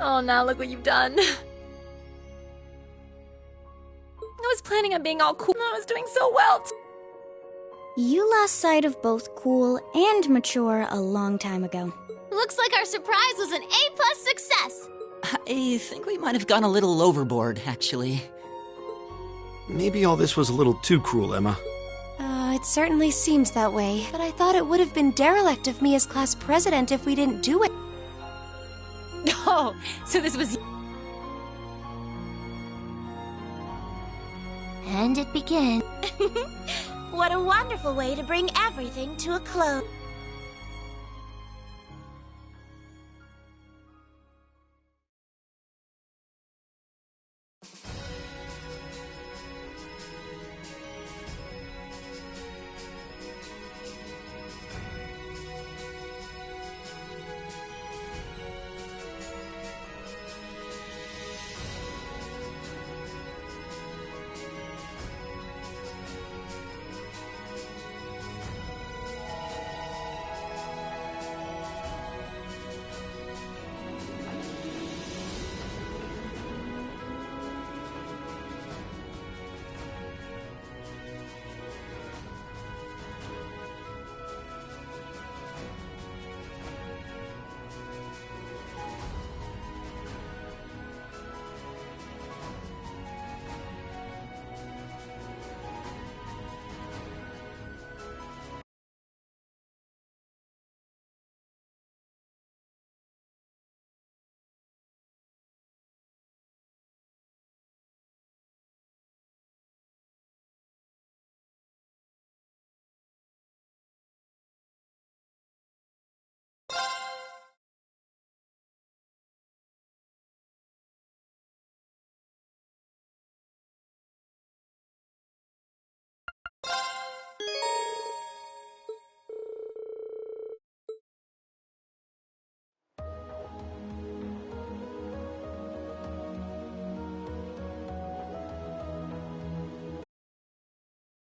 Oh, now look what you've done. I was planning on being all cool and I was doing so well. You lost sight of both cool and mature a long time ago. Looks like our surprise was an A+ success. I think we might have gone a little overboard, actually. Maybe all this was a little too cruel, Emma. It certainly seems that way. But I thought it would have been derelict of me as class president if we didn't do it. Oh, so this was... And it begins. What a wonderful way to bring everything to a close.